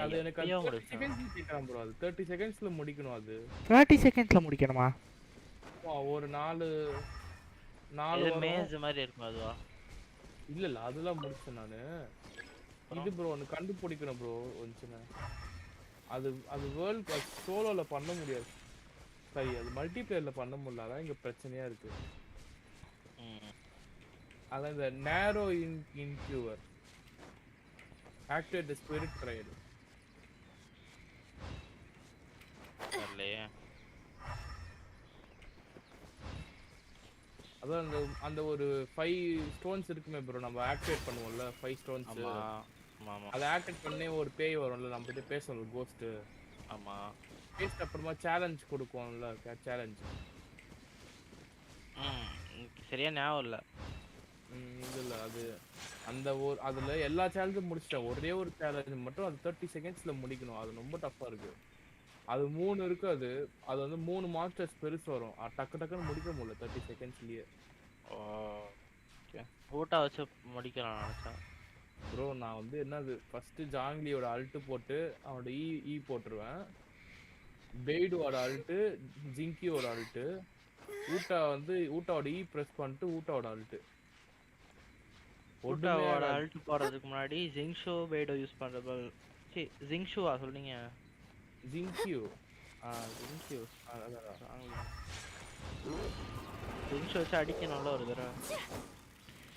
[SPEAKER 3] அது எனக்கு 30 செகண்ட்ஸ்ல கேக்குறேன் ப்ரோ. அது 30 செகண்ட்ஸ்ல முடிக்கணும். அது
[SPEAKER 1] 30 செகண்ட்ஸ்ல முடிக்கணுமா?
[SPEAKER 3] ஒரு 4
[SPEAKER 2] மேஸ் மாதிரி இருக்கும் அதுவா?
[SPEAKER 3] இல்ல அதெல்லாம் முடிச்சேன் நானு. இது ப்ரோ ஒன்னு கண்டுபிடிக்கணும் ப்ரோ ஒன்னுச்சுனா. அது அது வேர்ல்ட் சோலோல பண்ண முடியாது. சரி அது மல்டிபிளேயர்ல பண்ண முடியல. அதான் இங்க பிரச்சனையா இருக்கு. அதான் இந்த நேரோ இன்க்யூவர் ஆக்டிவேட் தி ஸ்பிரிட் ட்ரையல்.
[SPEAKER 2] இல்லையே.
[SPEAKER 3] அதான் அந்த ஒரு 5 ஸ்டோன்ஸ் இருக்குமே ப்ரோ நம்ம ஆக்டிவேட் பண்ணுவோம்ல 5 ஸ்டோன்ஸ்.
[SPEAKER 2] ஆமா ஆமா.
[SPEAKER 3] அதை ஆக்டிவேட் பண்ணி ஒரு பேய் வரும்ல நம்ம கிட்ட பேசுவோம்ல கோஸ்ட்.
[SPEAKER 2] ஆமா.
[SPEAKER 3] பேஸ்ட் அப்புறமா சேலஞ்ச் கொடுக்கும்ல சேலஞ்ச்.
[SPEAKER 2] சரியா ஞாபகம் இல்ல.
[SPEAKER 3] இல்ல அது அந்த ஒரு அதுல எல்லா சேலஞ்சும் முடிச்சிட்டேன். ஒரே ஒரு சேலஞ்ச் மட்டும் அது 30 செகண்ட்ஸ்ல முடிக்கணும். அது ரொம்ப டஃப்பா இருக்கு. அது 3 இருக்கு. அது அது வந்து 3 மாஸ்டர்ஸ் பெருசு வரும். டக்கு டக்குன்னு முடிக்க முடியல 30 செகண்ட்ஸ்லயே.
[SPEAKER 2] ஓகே. பூட்டா வச்சு முடிக்கலாம் நினைச்சேன்.
[SPEAKER 3] ப்ரோ நான் வந்து என்னது ஃபர்ஸ்ட் ஜாங்லியோட அல்ட் போட்டு அவனோட ஈ போட்டுருவேன். பெய்டோட அல்ட், ஜிங்கியோட அல்ட், ஊட்டாவோட ஈ பிரஸ் பண்ணிட்டு ஊட்டாவோட அல்ட்.
[SPEAKER 2] ஊட்டாவோட அல்ட் போறதுக்கு முன்னாடி ஜிங்ஷோ பெய்டோ யூஸ் பண்றது. ஜிங்ஷுவா சொல்றீங்க?
[SPEAKER 3] ஜிங்கியோ.
[SPEAKER 2] ஜிங்ஷு. ஜிங்ஷு வச்சு அடிக்கணும்ல ஒரு தடவை.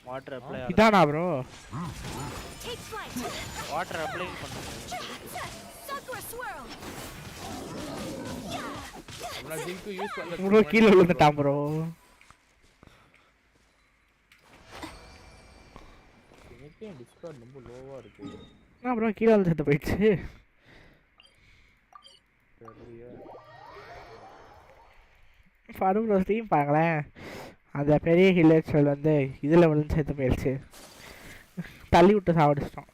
[SPEAKER 2] வாட்டர் அப்ளை
[SPEAKER 1] இதானா ப்ரோ?
[SPEAKER 2] வாட்டர் அப்ளை பண்ணுங்க.
[SPEAKER 3] நான் ஜிங்கு யூஸ் பண்ணல
[SPEAKER 1] ப்ரோ கீழ விழுந்துட்டான் ப்ரோ.
[SPEAKER 3] எனக்கே டிஸ்கார்ட் ரொம்ப லோவா இருக்கு.
[SPEAKER 1] நான் ப்ரோ கீழ விழுந்து போயிடுச்சு. ஃபருப்ரோ ஸ்ட்ரீம் பாங்களேன். அந்த பெரிய ஹில்லேச்சல் வந்து இதில் விழுந்து சேர்த்து போயிடுச்சு. தள்ளி விட்டு சாப்பிடுச்சிட்டோம்.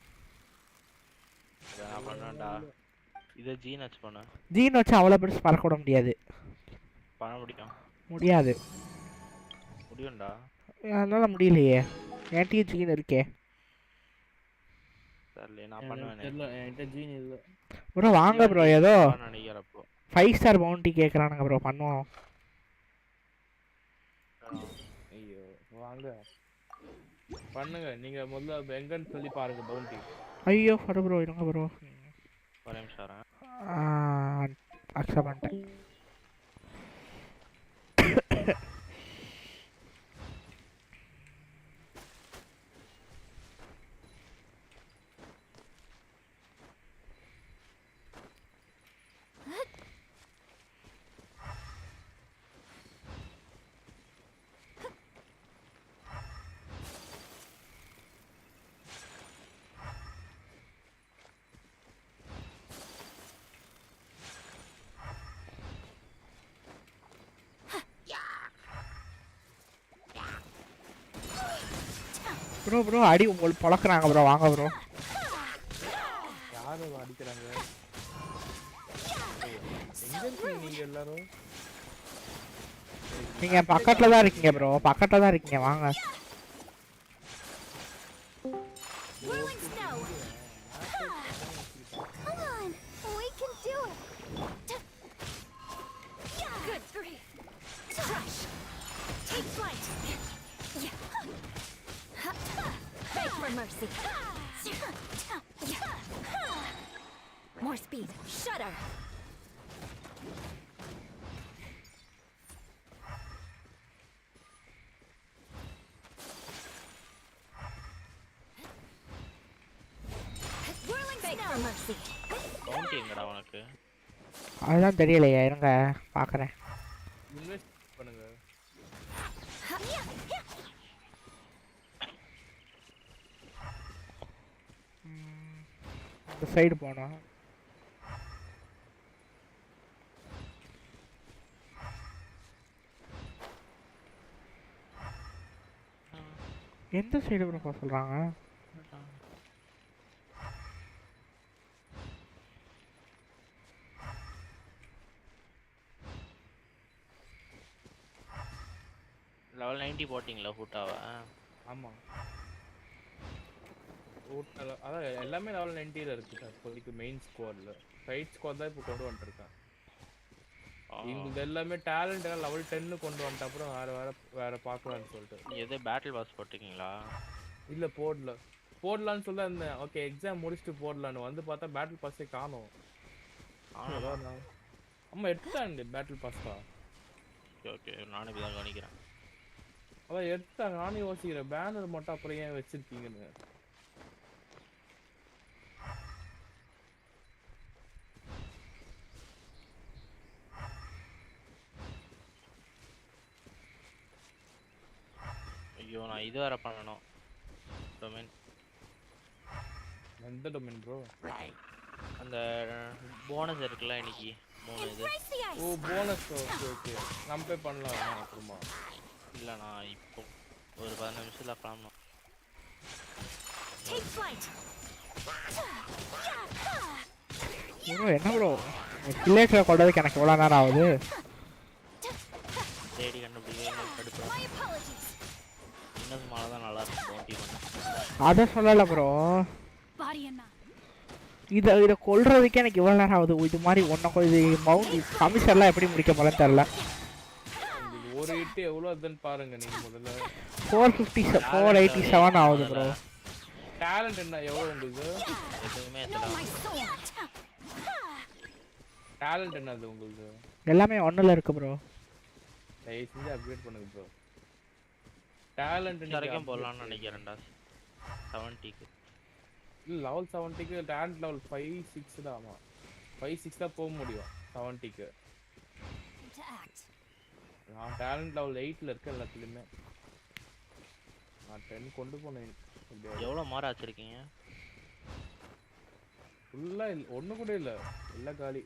[SPEAKER 2] இதை ஜீன் வச்சு பண்ண.
[SPEAKER 1] ஜீன் வச்சு அவ்வளோ பெருசு பறக்க விட முடியாது.
[SPEAKER 2] பண்ண முடியும்?
[SPEAKER 1] முடியாது.
[SPEAKER 2] முடியும்டா.
[SPEAKER 1] அதனால முடியலையே. என்கிட்ட ஜீன் இருக்கே.
[SPEAKER 2] தெரியல நான் பண்ணுவேன்.
[SPEAKER 3] தெரியல என்கிட்ட ஜீன் இல்ல.
[SPEAKER 1] ப்ரோ வாங்க ப்ரோ ஏதோ
[SPEAKER 2] நினைக்கிறப்போ
[SPEAKER 1] 5 ஸ்டார் பவுண்டி கேட்குறானுங்க ப்ரோ பண்ணுவோம்.
[SPEAKER 3] ஐயோ வாங்க பண்ணுங்க. நீங்க முதல்ல எங்கன்னு சொல்லி பாருங்க பவுண்டி.
[SPEAKER 1] ஐயோ ஃபரு ப்ரோ இருங்க ப்ரோ.
[SPEAKER 2] ஒரே நிமிஷம் வரேன்.
[SPEAKER 1] அக்செப்ட் பண்ணிட்டேன். ப்ரோ ப்ரோ அடி உங்களுக்கு பழக்கிறாங்க ப்ரோ வாங்க ப்ரோ.
[SPEAKER 3] யாரு அடிக்கிறாங்க? எங்க இருக்கீங்க நீங்க எல்லாரும்?
[SPEAKER 1] நீங்க பக்கத்துல தான் இருக்கீங்க ப்ரோ. பக்கத்துல தான் இருக்கீங்க வாங்க.
[SPEAKER 4] Mercy. More speed. Shudder. Whirling snow. For mercy.
[SPEAKER 2] Bounty எங்கடா உனக்கு?
[SPEAKER 1] அதுதான் தெரியலையே இருங்க பார்க்குறேன்.
[SPEAKER 3] இன்வெஸ்ட் பண்ணுங்க.
[SPEAKER 1] இந்த சைடு போனோம். எந்த சைடு ப்ரோ போக சொல்கிறாங்க?
[SPEAKER 2] லெவல் 90 போட்டிங்களா ஃபுட்டாவை?
[SPEAKER 3] ஆமா அதான் எல்லாமே லெவல் 90ல இருக்கு இப்போதைக்கு மெயின் ஸ்குவாட்ல. சைட் ஸ்குவாட் தான் இப்போ கொண்டு வந்துருக்கேன். இவங்க எல்லாமே டேலண்ட் எல்லாம் லெவல் 10 கொண்டு வந்துட்ட அப்புறம் வேற பார்க்கலாம்னு சொல்லிட்டு.
[SPEAKER 2] எது பேட்டில் பாஸ் போட்டிருக்கீங்களா?
[SPEAKER 3] இல்ல போடல. போடலான்னு சொல்ல இருந்தேன். ஓகே எக்ஸாம் முடிச்சுட்டு போடலான்னு வந்து பார்த்தா பேட்டில் பாஸே காணோம்.
[SPEAKER 2] ஆனா
[SPEAKER 3] அதான் நான் அம்மா எடுத்துட்டாங்க பேட்டில் பாஸ்டா.
[SPEAKER 2] ஓகே ஓகே நானே இப்பதான் கவனிக்கிறேன்.
[SPEAKER 3] அதான் எடுத்துட்டாங்க. நானும் யோசிக்கிறேன் பேனர் மட்டும் அப்புறம் ஏன் வச்சிருக்கீங்கன்னு.
[SPEAKER 2] ஐயோ நான் இது வேற பண்ணணும். டொமைன்
[SPEAKER 3] எந்த டொமைன் ப்ரோ?
[SPEAKER 2] அந்த போனஸ் இருக்குல்ல இன்னைக்கு 3 இது.
[SPEAKER 4] Embrace the
[SPEAKER 3] ஓ
[SPEAKER 4] ice.
[SPEAKER 3] போனஸ். ஓகே ஓகே நம்ம போய் பண்ணலாம் அப்புறமா.
[SPEAKER 2] இல்ல நான் இப்போ ஒரு 15 நிமிஷத்துல கிளம்பணும்.
[SPEAKER 4] Take flight.
[SPEAKER 1] ப்ரோ என்ன ப்ரோ வில்லேஜில் கொண்டதுக்கு எனக்கு எவ்வளோ நேரம் ஆகுது?
[SPEAKER 2] தேடி கண்டுபிடிக்க கடுப்பு.
[SPEAKER 4] My apologies.
[SPEAKER 2] இன்னும் மாலை தான் நல்லா இருக்கும். 21.
[SPEAKER 1] அதை சொல்லலை ப்ரோ.
[SPEAKER 4] Body and mind.
[SPEAKER 1] இதை கொல்றதுக்கே எனக்கு இவ்வளோ நேரம் ஆகுது. இது மாதிரி ஒன்றை இது மவுண்ட் கமிஷன்லாம் எப்படி முடிக்க போகிறேன்னு தெரில.
[SPEAKER 3] உங்களுக்கு ஒரு ஹிட் எவ்வளோ அதுன்னு பாருங்க நீங்க முதல்ல.
[SPEAKER 1] 487 ஆகுது ப்ரோ.
[SPEAKER 3] டேலண்ட் என்ன எவ்வளோ உங்களுக்கு?
[SPEAKER 2] எதுவுமே
[SPEAKER 4] No,
[SPEAKER 2] எத்தனை
[SPEAKER 4] my sword.
[SPEAKER 3] டேலண்ட் என்னது உங்களுக்கு?
[SPEAKER 1] எல்லாமே ஒன்றில் இருக்கு ப்ரோ.
[SPEAKER 3] தயவு செஞ்சு அப்கிரேட் பண்ணுங்க ப்ரோ. டேலண்ட்
[SPEAKER 2] வரைக்கும் போடலாம்னு நினைக்கிறேன்டா. 70க்கு
[SPEAKER 3] இல்ல லெவல் 70க்கு டேலண்ட் லெவல் 5 6 தான். ஆமா 5 6 தான் போக முடியும் 70க்கு.
[SPEAKER 4] To act.
[SPEAKER 3] நான் டேலண்ட் லெவல் 8ல இருக்க எல்லாத்துலயுமே. நான் 10 கொண்டு போனேன்.
[SPEAKER 2] எவ்வளவு மாற வச்சிருக்கீங்க?
[SPEAKER 3] ஃபுல்லா ஒண்ணு கூட இல்ல. எல்லாம் காலி.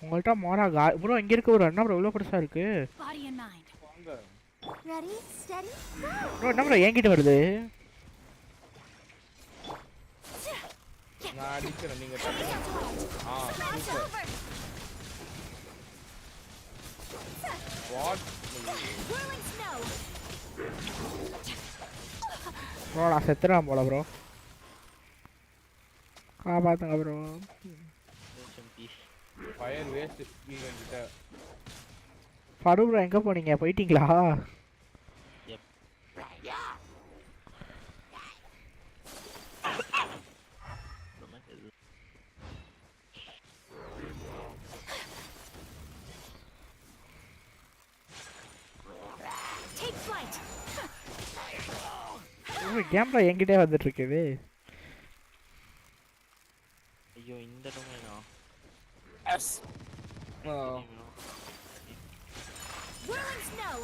[SPEAKER 1] உங்கள்கிட்ட மோரா ப்ரோ இங்கே இருக்கு ப்ரோ. என்ன ப்ரோ இவ்வளோ பெருசாக இருக்கு?
[SPEAKER 4] Body and mind.
[SPEAKER 3] வாங்க.
[SPEAKER 4] Ready, steady, go.
[SPEAKER 1] ப்ரோ என்ன ப்ரோ என்கிட்ட வருது?
[SPEAKER 3] நான் அடிக்கிறேன் நீங்க
[SPEAKER 4] Smash
[SPEAKER 3] super.
[SPEAKER 4] over.
[SPEAKER 3] What?
[SPEAKER 4] Whirling snow.
[SPEAKER 1] Bro நான் செத்துறேன் போல ப்ரோ. காப்பாற்றுங்க ப்ரோ.
[SPEAKER 3] ஃபயர் வேஸ்ட் ஈவன் கிட்ட.
[SPEAKER 1] பரு ப்ரோ எங்கே போனீங்க? போயிட்டீங்களா?
[SPEAKER 4] Take flight.
[SPEAKER 1] கேம்ல என்கிட்டே வந்துட்டு இருக்குது.
[SPEAKER 2] ஐயோ இந்த டொமைனா
[SPEAKER 3] yes.
[SPEAKER 4] Whirling snow.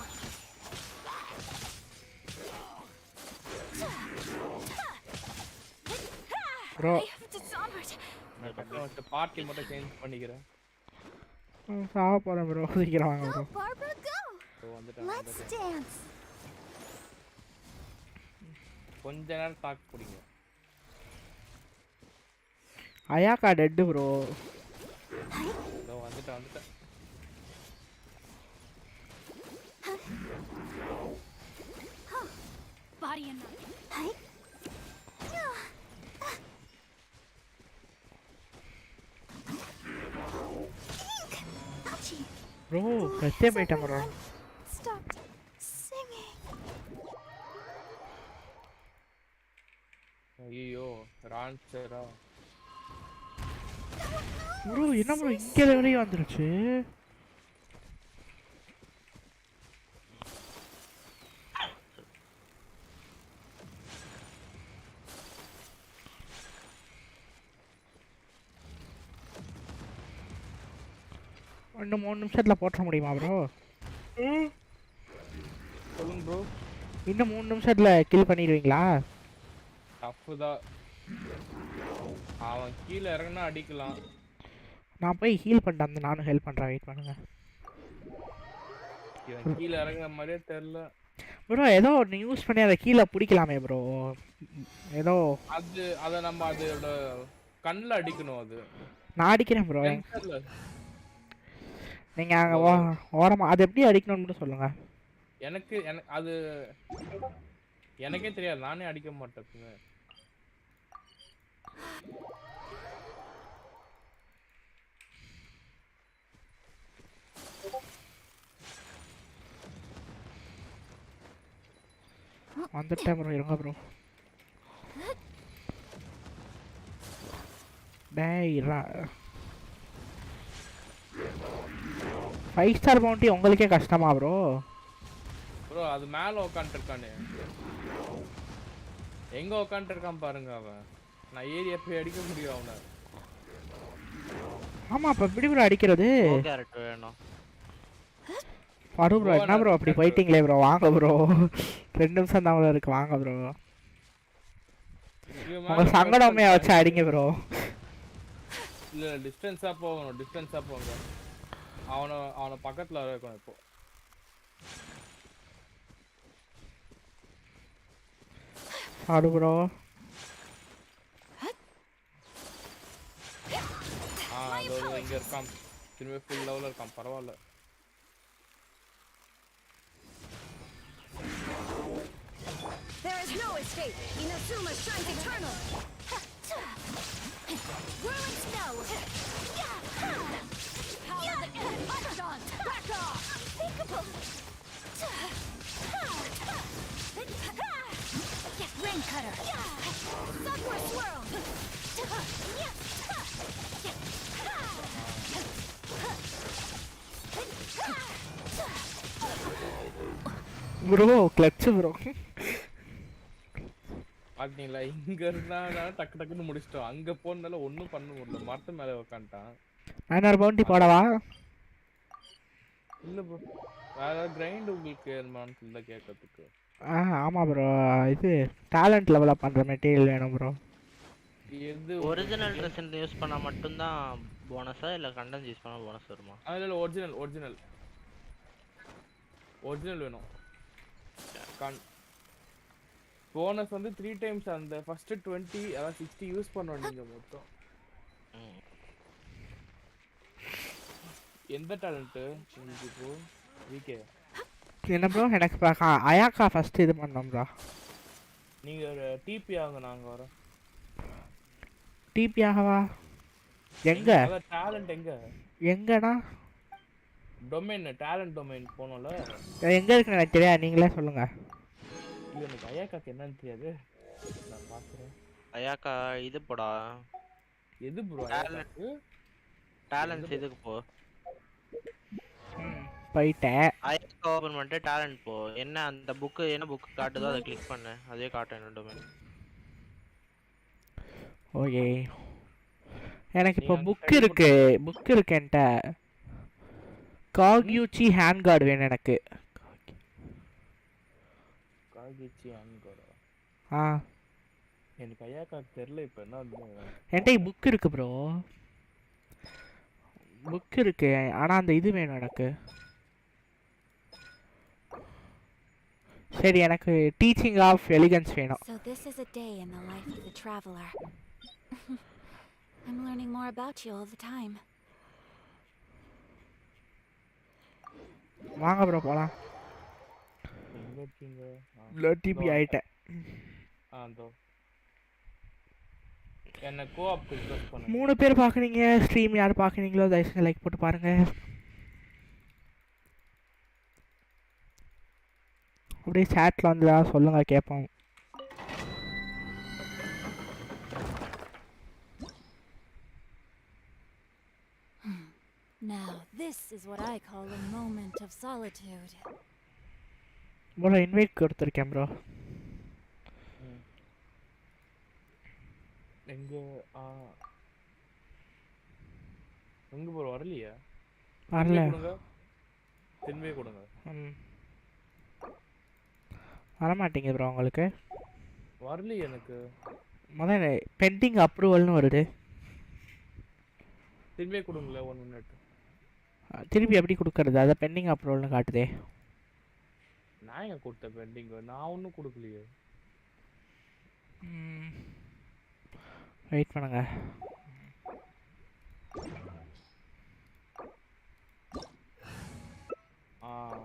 [SPEAKER 1] Bro
[SPEAKER 4] I have dishonored.
[SPEAKER 3] Party மட்டும் சேஞ்ச் பண்ணிக்கிறேன்.
[SPEAKER 1] சாவ போகிறேன் ப்ரோ. சீக்கிரம் வாங்க ப்ரோ.
[SPEAKER 4] Go, Barbara, go.
[SPEAKER 3] வந்துட்டேன்.
[SPEAKER 4] Let's dance.
[SPEAKER 3] கொஞ்ச நேரம் தாக்கு பிடிங்க.
[SPEAKER 1] Ayaka dead bro.
[SPEAKER 3] வந்துட்டேன்.
[SPEAKER 4] Body and mind. Hi. Ouchie.
[SPEAKER 1] Bro சத்தியே போயிட்டேன் ப்ரோ.
[SPEAKER 4] Stop singing.
[SPEAKER 3] ஐயோ ரான்சரா.
[SPEAKER 1] ப்ரோ என்ன ப்ரோ இங்கே வரையும் வந்துருச்சு? இன்னும் 3 நிமிஷத்தில் போட்ட முடியுமா ப்ரோ?
[SPEAKER 3] சொல்லுங்க ப்ரோ.
[SPEAKER 1] இன்னும் 3 நிமிஷத்தில் கில் பண்ணிடுவீங்களா?
[SPEAKER 3] டஃப் தான். அவன் கீழே இறங்கினா அடிக்கலாம்.
[SPEAKER 1] நான் போய் ஹீல் பண்ணிட்டு வந்து நானும் ஹெல்ப் பண்ணுறேன். வெயிட் பண்ணுங்க.
[SPEAKER 3] இவன் கீழே இறங்குற மாதிரியே தெரியல
[SPEAKER 1] ப்ரோ. ஏதோ ஒன்று யூஸ் பண்ணி அதை கீழே பிடிக்கலாமே ப்ரோ. ஏதோ
[SPEAKER 3] அதை நம்ம அதோட கண்ணில் அடிக்கணும். அது
[SPEAKER 1] நான் அடிக்கிறேன் ப்ரோ.
[SPEAKER 3] சென்டர்ல
[SPEAKER 1] நீங்கள் அங்கே ஓரமாக அது எப்படி அடிக்கணும்னு மட்டும் சொல்லுங்கள்.
[SPEAKER 3] எனக்கு அது எனக்கே தெரியாது. நானே அடிக்க மாட்டேன்.
[SPEAKER 1] வந்துட்டேன் ப்ரோ, இருங்க ப்ரோ. டேய் 5 ஸ்டார் பவுண்டி உங்களுக்கே கஷ்டமா ப்ரோ?
[SPEAKER 3] ப்ரோ அது மேல உட்காந்துருக்கானே, எங்க உட்காந்துருக்கான் பாருங்க அவன். நான் ஏறி எப்போ அடிக்க முடியும் அவனை?
[SPEAKER 1] ஆமா, அப்ப எப்படி ப்ரோ அடிக்கிறது?
[SPEAKER 2] கோ கேரட் வேணும்.
[SPEAKER 1] பரு ப்ரோ, என்ன ப்ரோ அப்படி போயிட்டீங்களே ப்ரோ? வாங்க ப்ரோ, 2 நிமிஷம் தான் இருக்கு, வாங்க ப்ரோ. உங்க சங்கடமே வச்சு அடிங்க ப்ரோ.
[SPEAKER 3] இல்ல டிஸ்டன்ஸா போகணும், டிஸ்டன்ஸா போங்க. அவனை பக்கத்துல இருக்கணும் இப்போ.
[SPEAKER 1] ஆடு ப்ரோ.
[SPEAKER 3] அதோட இங்க இருக்கான், திரும்ப ஃபுல் லெவல்ல இருக்கான், பரவாயில்ல.
[SPEAKER 5] There is no escape. Inazuma shines eternal. Ruin snow. Power the end. Upton. Back off. Unthinkable. Rain cutter. Sunward swirl.
[SPEAKER 1] Bro clutch bro.
[SPEAKER 3] பாத்தீங்களா, இங்க இருந்தா டக்கு டக்குன்னு முடிச்சிட்டோம். அங்க போனால ஒண்ணும் பண்ண முடியல, மரத்து மேல உட்காந்துட்டான்.
[SPEAKER 1] 900 பவுண்டி போடவா?
[SPEAKER 3] இல்ல ப்ரோ, வேற கிரைண்ட் உங்களுக்கு ஏறுமான்னு சொல்ல கேட்கறதுக்கு.
[SPEAKER 1] ஆமா ப்ரோ, இது டேலண்ட் லெவலப் பண்ற மெட்டீரியல் வேணும் ப்ரோ.
[SPEAKER 3] எது
[SPEAKER 2] ஒரிஜினல் ட்ரெஸ் யூஸ் பண்ணா மட்டும் தான் போனஸா இல்ல கண்டென்ட் யூஸ் பண்ணா போனஸ் வருமா?
[SPEAKER 3] இல்ல ஒரிஜினல் வேணும். போனஸ் வந்து 3 டைம்ஸ் அந்த ஃபர்ஸ்ட் 20 அதாவது 60 யூஸ் பண்ணோம் நீங்க மொத்தம். எந்த டேலண்ட் உங்களுக்கு இப்போ வீக்கே?
[SPEAKER 1] என்ன ப்ரோ எனக்கு அயாக்கா ஃபர்ஸ்ட் இது பண்ணோம் ப்ரோ.
[SPEAKER 3] நீங்க டிபி ஆங்க, நாங்க வரோம்.
[SPEAKER 1] டிபி ஆகவா? எங்க
[SPEAKER 3] டேலண்ட்
[SPEAKER 1] எங்கடா?
[SPEAKER 3] டொமைன், டேலண்ட் டொமைன் போனோம்ல.
[SPEAKER 1] எங்க இருக்குன்னு எனக்கு தெரியாது, நீங்களே சொல்லுங்க.
[SPEAKER 3] இல்ல எனக்கு அயாக்காக்கு என்னன்னு தெரியாது, நான் பாக்குறேன்.
[SPEAKER 2] அயாக்கா இது போடா.
[SPEAKER 3] எது ப்ரோ அயாக்காக்கு?
[SPEAKER 2] டேலண்ட்ஸ் இதுக்கு போ.
[SPEAKER 1] போயிட்டேன்.
[SPEAKER 2] அயாக்கா ஓபன் பண்ணிட்டு டேலண்ட் போ. என்ன அந்த புக் என்ன புக் காட்டுதோ அதை கிளிக் பண்ணு, அதே காட்டும் என்ன டொமைன்.
[SPEAKER 1] ஓகே, எனக்கு இப்போ புக் இருக்கு என்கிட்ட. காகியூச்சி ஹேண்ட் கார்டு வேணும் எனக்கு.
[SPEAKER 3] காகியூச்சி ஹேண்ட் கார்டா?
[SPEAKER 1] ஆ
[SPEAKER 3] எனக்கு அயாக்காக்கு தெரியல இப்போ என்ன.
[SPEAKER 1] என்கிட்ட புக் இருக்கு ப்ரோ, புக் இருக்கு, ஆனா அந்த இது வேணும் எனக்கு. சரி, எனக்கு டீச்சிங் ஆஃப் எலிகன்ஸ் வேணும்.
[SPEAKER 4] So this is a day in the life of the traveler. I'm learning more about you all the time.
[SPEAKER 1] வாங்க ப்ரோ போலாம்.
[SPEAKER 3] எங்க இருக்கீங்க?
[SPEAKER 1] டிபி ஆயிட்டேன்.
[SPEAKER 3] அதோ என்ன கோஆப் ரிக்வெஸ்ட் பண்ணுங்க.
[SPEAKER 1] 3 பேர் பாக்குறீங்க ஸ்ட்ரீம், யார் பாக்குறீங்களோ தயவு செஞ்சு லைக் போட்டு பாருங்க. அப்படியே சாட்ல வந்து சொல்லுங்க, கேட்போம்.
[SPEAKER 4] Now, this is what I call a moment of solitude.
[SPEAKER 1] Bro invite கொடுத்துருக்கேன் ப்ரோ.
[SPEAKER 3] எங்க ப்ரோ வரலையா?
[SPEAKER 1] வரல.
[SPEAKER 3] திரும்பி கொடுங்க.
[SPEAKER 1] வரமாட்டேங்குது ப்ரோ உங்களுக்கு.
[SPEAKER 3] வரலையே எனக்கு.
[SPEAKER 1] முதல்ல பெண்டிங் அப்ரூவல்னு வருது.
[SPEAKER 3] திரும்பி கொடுங்களே 1 மினிட்.
[SPEAKER 1] திருப்பி எப்படி கொடுக்கறது? அதை பெண்டிங் அப்ரூவல்னு காட்டுதே.
[SPEAKER 3] நான் ஏன் கொடுத்த பெண்டிங்? நான் ஒன்றும் கொடுக்கலையே.
[SPEAKER 1] வெயிட் பண்ணுங்க.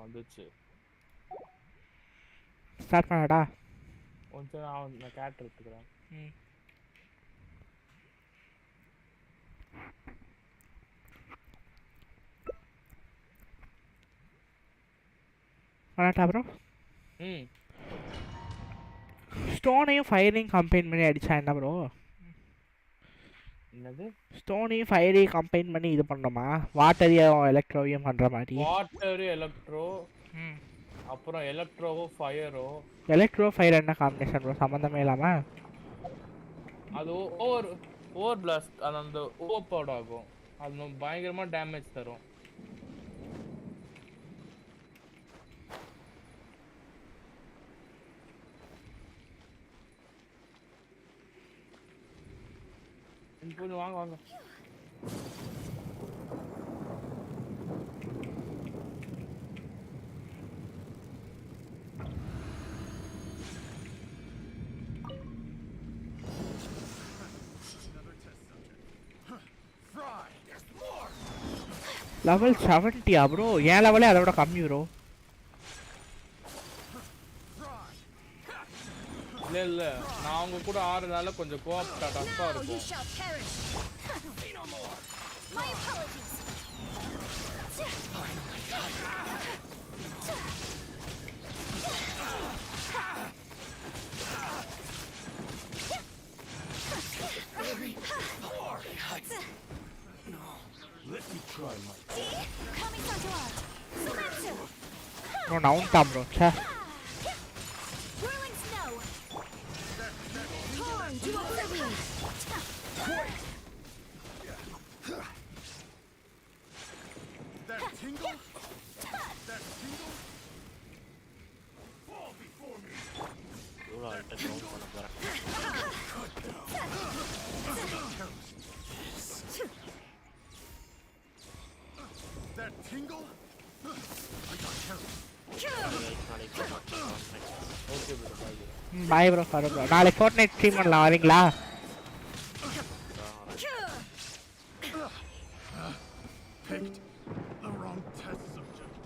[SPEAKER 3] வந்துச்சு.
[SPEAKER 1] ஸ்டார்ட் பண்ணடா.
[SPEAKER 3] கொஞ்சம் நான் கேட் எடுத்துக்கிறேன்.
[SPEAKER 1] பண்ணட்டா ப்ரோ? ஸ்டோனையும் ஃபயரையும் கம்பைன் பண்ணி அடிச்சா என்ன ப்ரோ?
[SPEAKER 3] என்னது?
[SPEAKER 1] ஸ்டோனையும் ஃபயரையும் கம்பைன் பண்ணி இது பண்ணோமா? வாட்டரையும் எலக்ட்ரோவையும் பண்ற மாதிரி.
[SPEAKER 3] வாட்டர் எலக்ட்ரோ அப்புறம் எலக்ட்ரோவோ ஃபயரோ.
[SPEAKER 1] எலக்ட்ரோ ஃபயர் என்ன காம்பினேஷன் ப்ரோ? சம்மந்தமே இல்லாம
[SPEAKER 3] அது ஓவர் பிளாஸ்ட் அந்த ஓவர் பவுட் ஆகும். அது பயங்கரமா டேமேஜ் தரும். கொஞ்சம் வாங்க வாங்க.
[SPEAKER 1] Level 70 bro? ஏன் லெவலே அதோட கம்மி ப்ரோ.
[SPEAKER 3] இல்ல நான் அவங்க கூட ஆடுறதால கொஞ்சம் கோஆப் டஃப்பா
[SPEAKER 5] Now you
[SPEAKER 3] இருக்கும்.
[SPEAKER 5] shall perish. My apologies. Coming to art. Sumetsu.
[SPEAKER 1] Bro நவுன்டா ப்ரோ. ச்சே.
[SPEAKER 5] Whirling snow. Torn to oblivion.
[SPEAKER 6] That tingle? That tingle? Fall before me.
[SPEAKER 2] இவ்வளோ அல்ட்ட க்ரௌண்ட் பண்ண போகிறேன்.
[SPEAKER 6] That tingle? I got careless.
[SPEAKER 2] நாளைக்கு
[SPEAKER 3] okay bro bye.
[SPEAKER 1] Bye bro. ஃபரு bro நாளைக்கு Fortnite stream பண்ணலாம், வரீங்களா?
[SPEAKER 6] Picked the wrong test subject.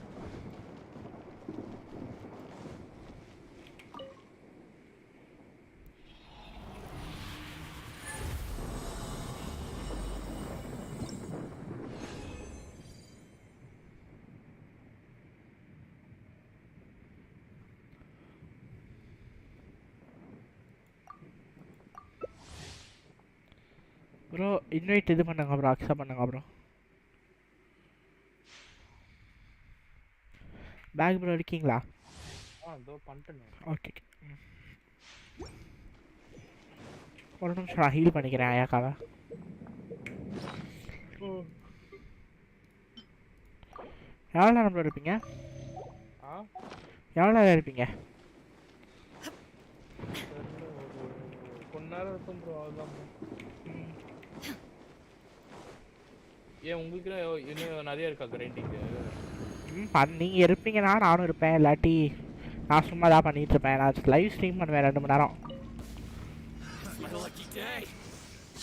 [SPEAKER 1] Bro invite இது பண்ணுங்க ப்ரோ, அக்செப்ட் பண்ணுங்க ப்ரோ. பேக் ப்ரோ இருக்கீங்களா?
[SPEAKER 3] இதோ பண்ணிட்டேன்.
[SPEAKER 1] ஓகே ஒரு நிமிஷம் நான் ஹீல் பண்ணிக்கிறேன் ஐயாக்காவை. எவ்வளோ நேரம் ப்ரோ இருப்பீங்க? எவ்வளோ நேரம் இருப்பீங்க?
[SPEAKER 3] கொஞ்ச நேரம் இருக்கும் ப்ரோ, அவ்வளோதான். ஏன் உங்களுக்கு இன்னும் நிறைய இருக்கா கிரைண்டிங்கு?
[SPEAKER 1] நீங்கள் இருப்பீங்கன்னா நானும் இருப்பேன், இல்லாட்டி நான் சும்மா தான் பண்ணிட்டு இருப்பேன். நான் லைவ் ஸ்ட்ரீம் பண்ணுவேன் 2 மணி நேரம்.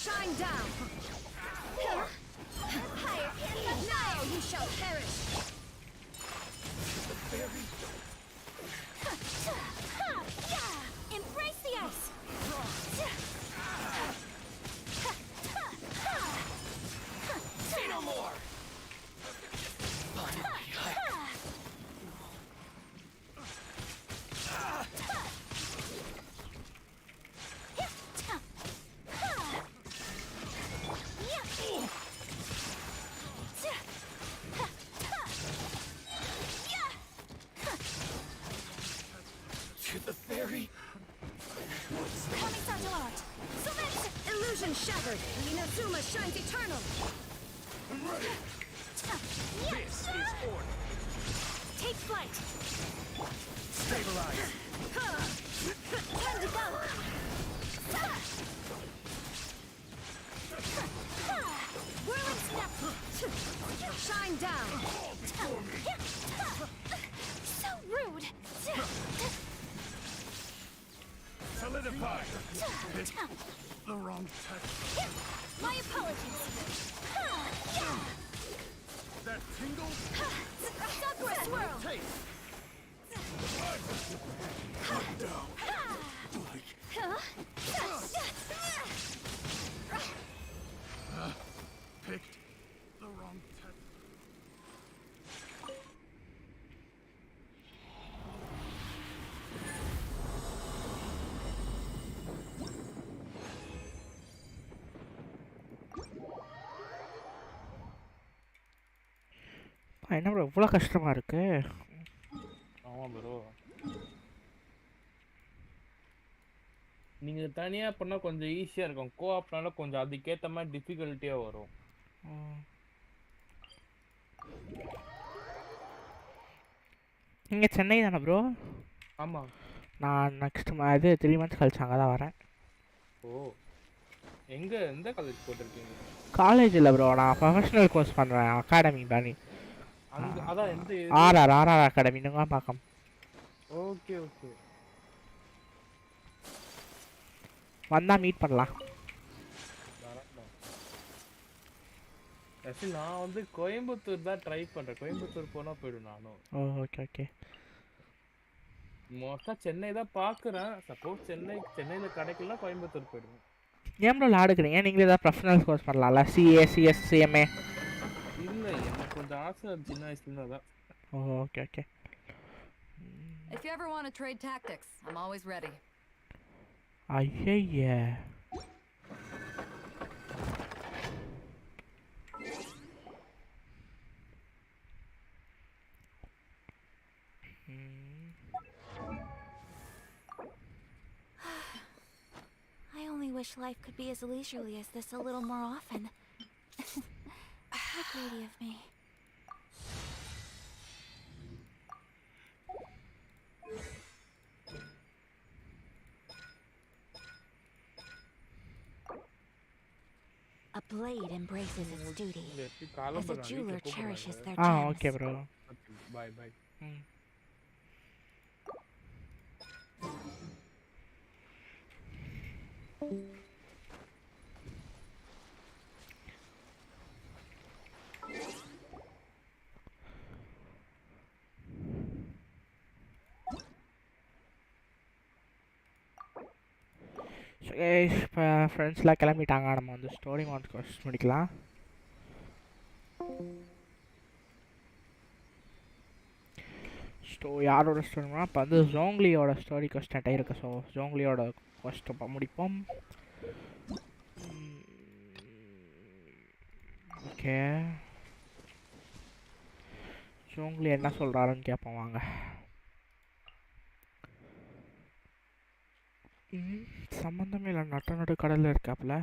[SPEAKER 5] Shine down. Now you shall perish. Embrace the ice. Say no more. Illusion shattered. Inazuma shines eternal.
[SPEAKER 6] I'm ready. This is order.
[SPEAKER 5] Take flight.
[SPEAKER 6] Stabilize.
[SPEAKER 5] Time to go. Whirling snap. Shine down. So rude.
[SPEAKER 6] Solidify. Picked the wrong test.
[SPEAKER 5] My apologies.
[SPEAKER 6] That tingle?
[SPEAKER 5] Sakura swirl.
[SPEAKER 6] Taste. Picked the wrong test.
[SPEAKER 1] என்ன bro இவ்வளோ கஷ்டமாக இருக்கு?
[SPEAKER 3] ஆமா bro. நீங்க தனியா பண்ணா கொஞ்சம் ஈஸியா இருக்கும். கோஆப்னால கொஞ்சம் அதுக்கேத்த மாதிரி டிஃபிகல்ட்டியா வரும்.
[SPEAKER 1] நீங்கள் சென்னை தானே ப்ரோ?
[SPEAKER 3] ஆமா.
[SPEAKER 1] நான் நெக்ஸ்ட் இது 3 மந்த்ஸ் கழிச்சு அங்கே தான் வரேன்.
[SPEAKER 3] ஓ, எந்த காலேஜ் போட்டிருக்கீங்க?
[SPEAKER 1] காலேஜ் இல்லை ப்ரோ, நான் ப்ரொஃபஷனல் கோர்ஸ் பண்ணுறேன் அகாடமி பண்ணி.
[SPEAKER 3] அதான் எந்த
[SPEAKER 1] ஆர்ஆர் அகாடமி நீங்கள் பார்க்கம்.
[SPEAKER 3] Okay okay.
[SPEAKER 1] வந்தால் மீட் பண்ணலாம்.
[SPEAKER 3] ஆக்சுவலி நான் வந்து கோயம்புத்தூர் தான் ட்ரை பண்ணுறேன். கோயம்புத்தூர் போனால் போயிடும் நானும்.
[SPEAKER 1] Okay okay.
[SPEAKER 3] மோஸ்ட்டாக சென்னை தான் பார்க்குறேன். சப்போஸ் சென்னையில் கிடைக்கலாம் கோயம்புத்தூர் போயிடுவேன்.
[SPEAKER 1] ஏன் ப்ரோ ஆடுக்கிறீங்க? நீங்களே ஏதாவது ப்ரொஃபஷனல் கோர்ஸ் பண்ணலாம்ல, சிஏ சிஎஸ் சிஎம்ஏ.
[SPEAKER 3] இல்லை, எனக்கு கொஞ்சம் ஆசை சின்ன வயசுல தான்.
[SPEAKER 1] Okay okay.
[SPEAKER 5] If you ever want to trade tactics, I'm always ready.
[SPEAKER 1] ஐயய்ய.
[SPEAKER 4] I only wish life could be as leisurely as this a little more often. How greedy of me. A blade embraces its duty, as a jeweler cherishes their gems.
[SPEAKER 1] Okay bro.
[SPEAKER 3] Bye bye.
[SPEAKER 1] இப்போ ஃப்ரெண்ட்ஸ்லாம் கிளம்பிட்டாங்க, நம்ம வந்து story mount course முடிக்கலாம். யாரோட ஸ்டோரினா இப்போ வந்து ஜோங்லியோட story கொஸ்ட் இருக்கு. ஸோ ஜோங்லியோட கொஸ்ட் முடிப்போம். ஓகே, ஜோங்லி என்ன சொல்கிறாருன்னு கேட்போம் வாங்க. சம்மந்தமே இல்லை, நடு கடலில் இருக்காப்புல.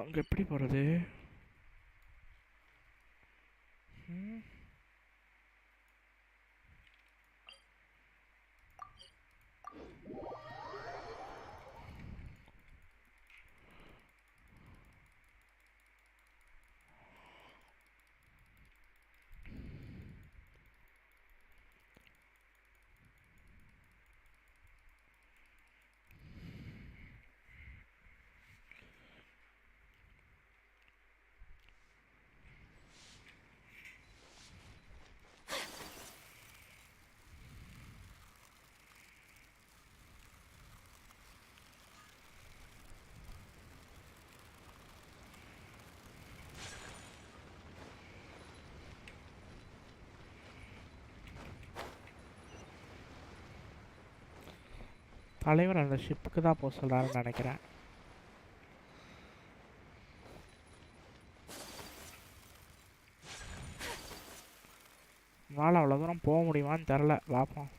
[SPEAKER 1] அங்கே எப்படி போகிறது? தலைவர் அந்த ஷிப்புக்கு தான் போக சொல்கிறாருன்னு நினைக்கிறேன். நம்மளால் அவ்வளோ தூரம் போக முடியுமான்னு தெரில, பார்ப்போம்.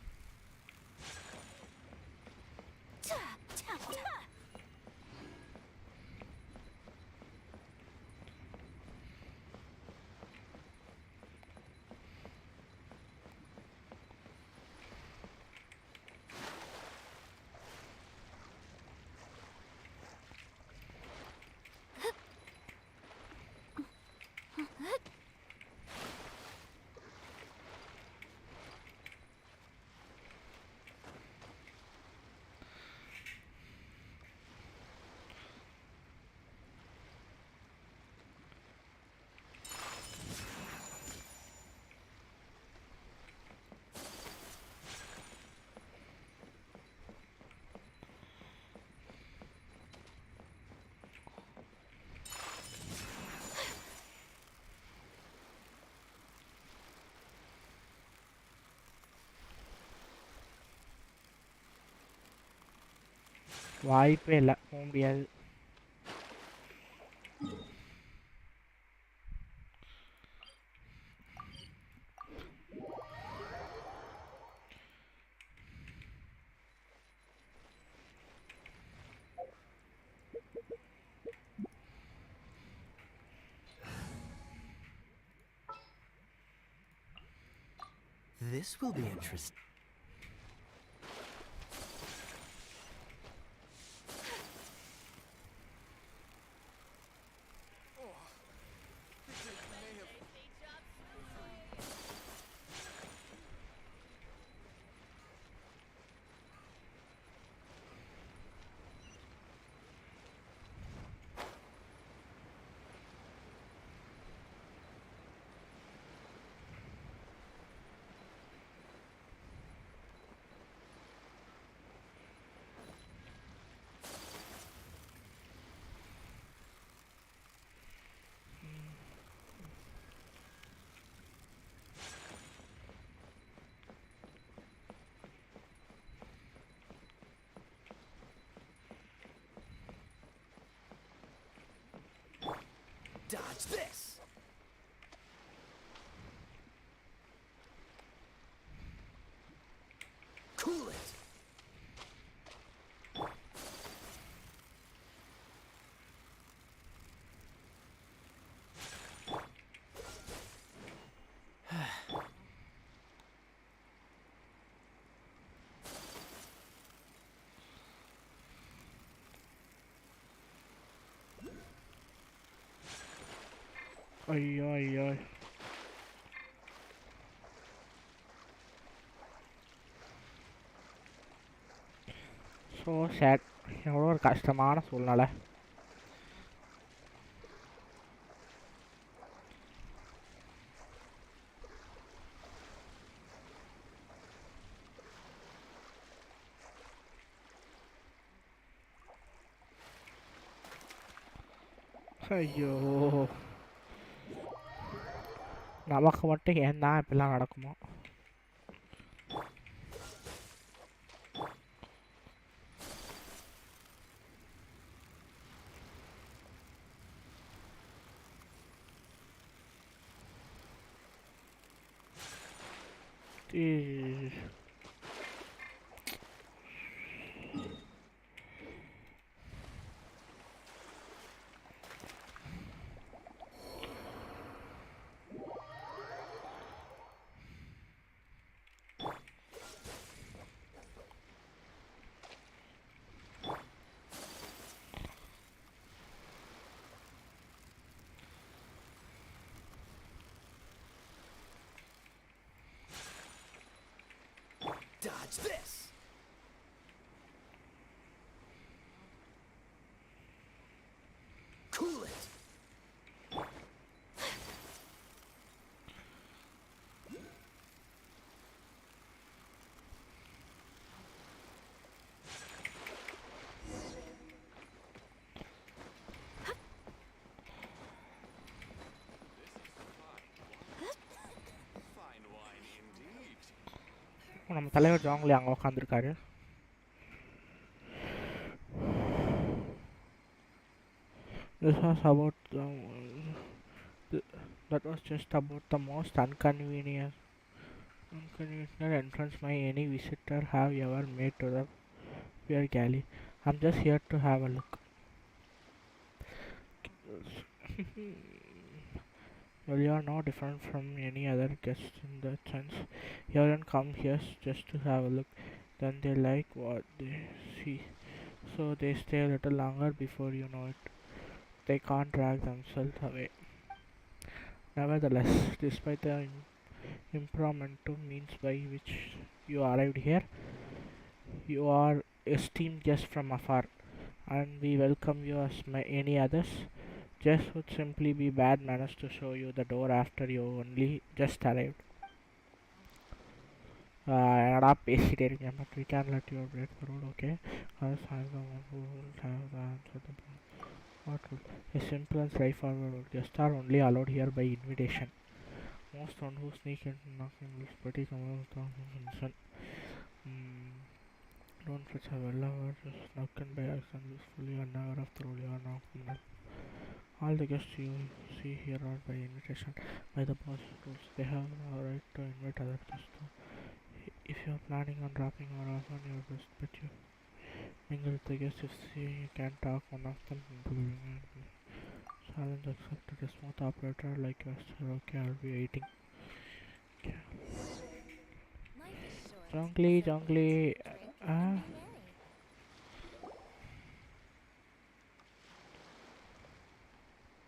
[SPEAKER 1] வாய்ப்பே இல்லை, போக முடியாது.
[SPEAKER 7] This will be interesting. Dodge this! Cool it!
[SPEAKER 1] ஐயோ ஐயோ ஸோ சேட். எவ்வளோ ஒரு கஷ்டமான சூழ்நிலை. ஐயோ நமக்கு மட்டும் ஏன் தான் இப்படிலாம் நடக்குமோ.
[SPEAKER 7] Dodge this! Cool it!
[SPEAKER 1] நம்ம தலைவர் ஜாங்லி அங்கே உட்காந்துருக்காரு. This was about that was just about the most inconvenient entrance my any visitor have ever made to the Pier Galley. I'm just here to have a look. Well, you are no different from any other guest in that sense. Everyone comes here just to have a look. Then they like what they see. So they stay a little longer before you know it. They can't drag themselves away. Nevertheless, despite the impromptu means by which you arrived here, you are esteemed guests from afar, and we welcome you as any others. Just would simply be bad manners to show you the door after you only just arrived. என்னடா பேசிட்டே இருக்கேன். But we can let you break the rule, okay? Because I'm the one who will have the answer to the what rule? A simple and straightforward rule. Guests are only allowed here by invitation. Most one who sneak into knocking is pretty common with consent. Don't fetch a well-over, just knock and by accident usefully and never after all you are knocking them. All the guests you see here are by invitation by the boss rules. They have the right to invite other guests too. If you are planning on dropping or off on your best, but you mingle with the guests if you can talk one of them. Challenge accepted. A smooth operator like yours. Okay, I'll be waiting. Okay. Jungly, jungly. Ah.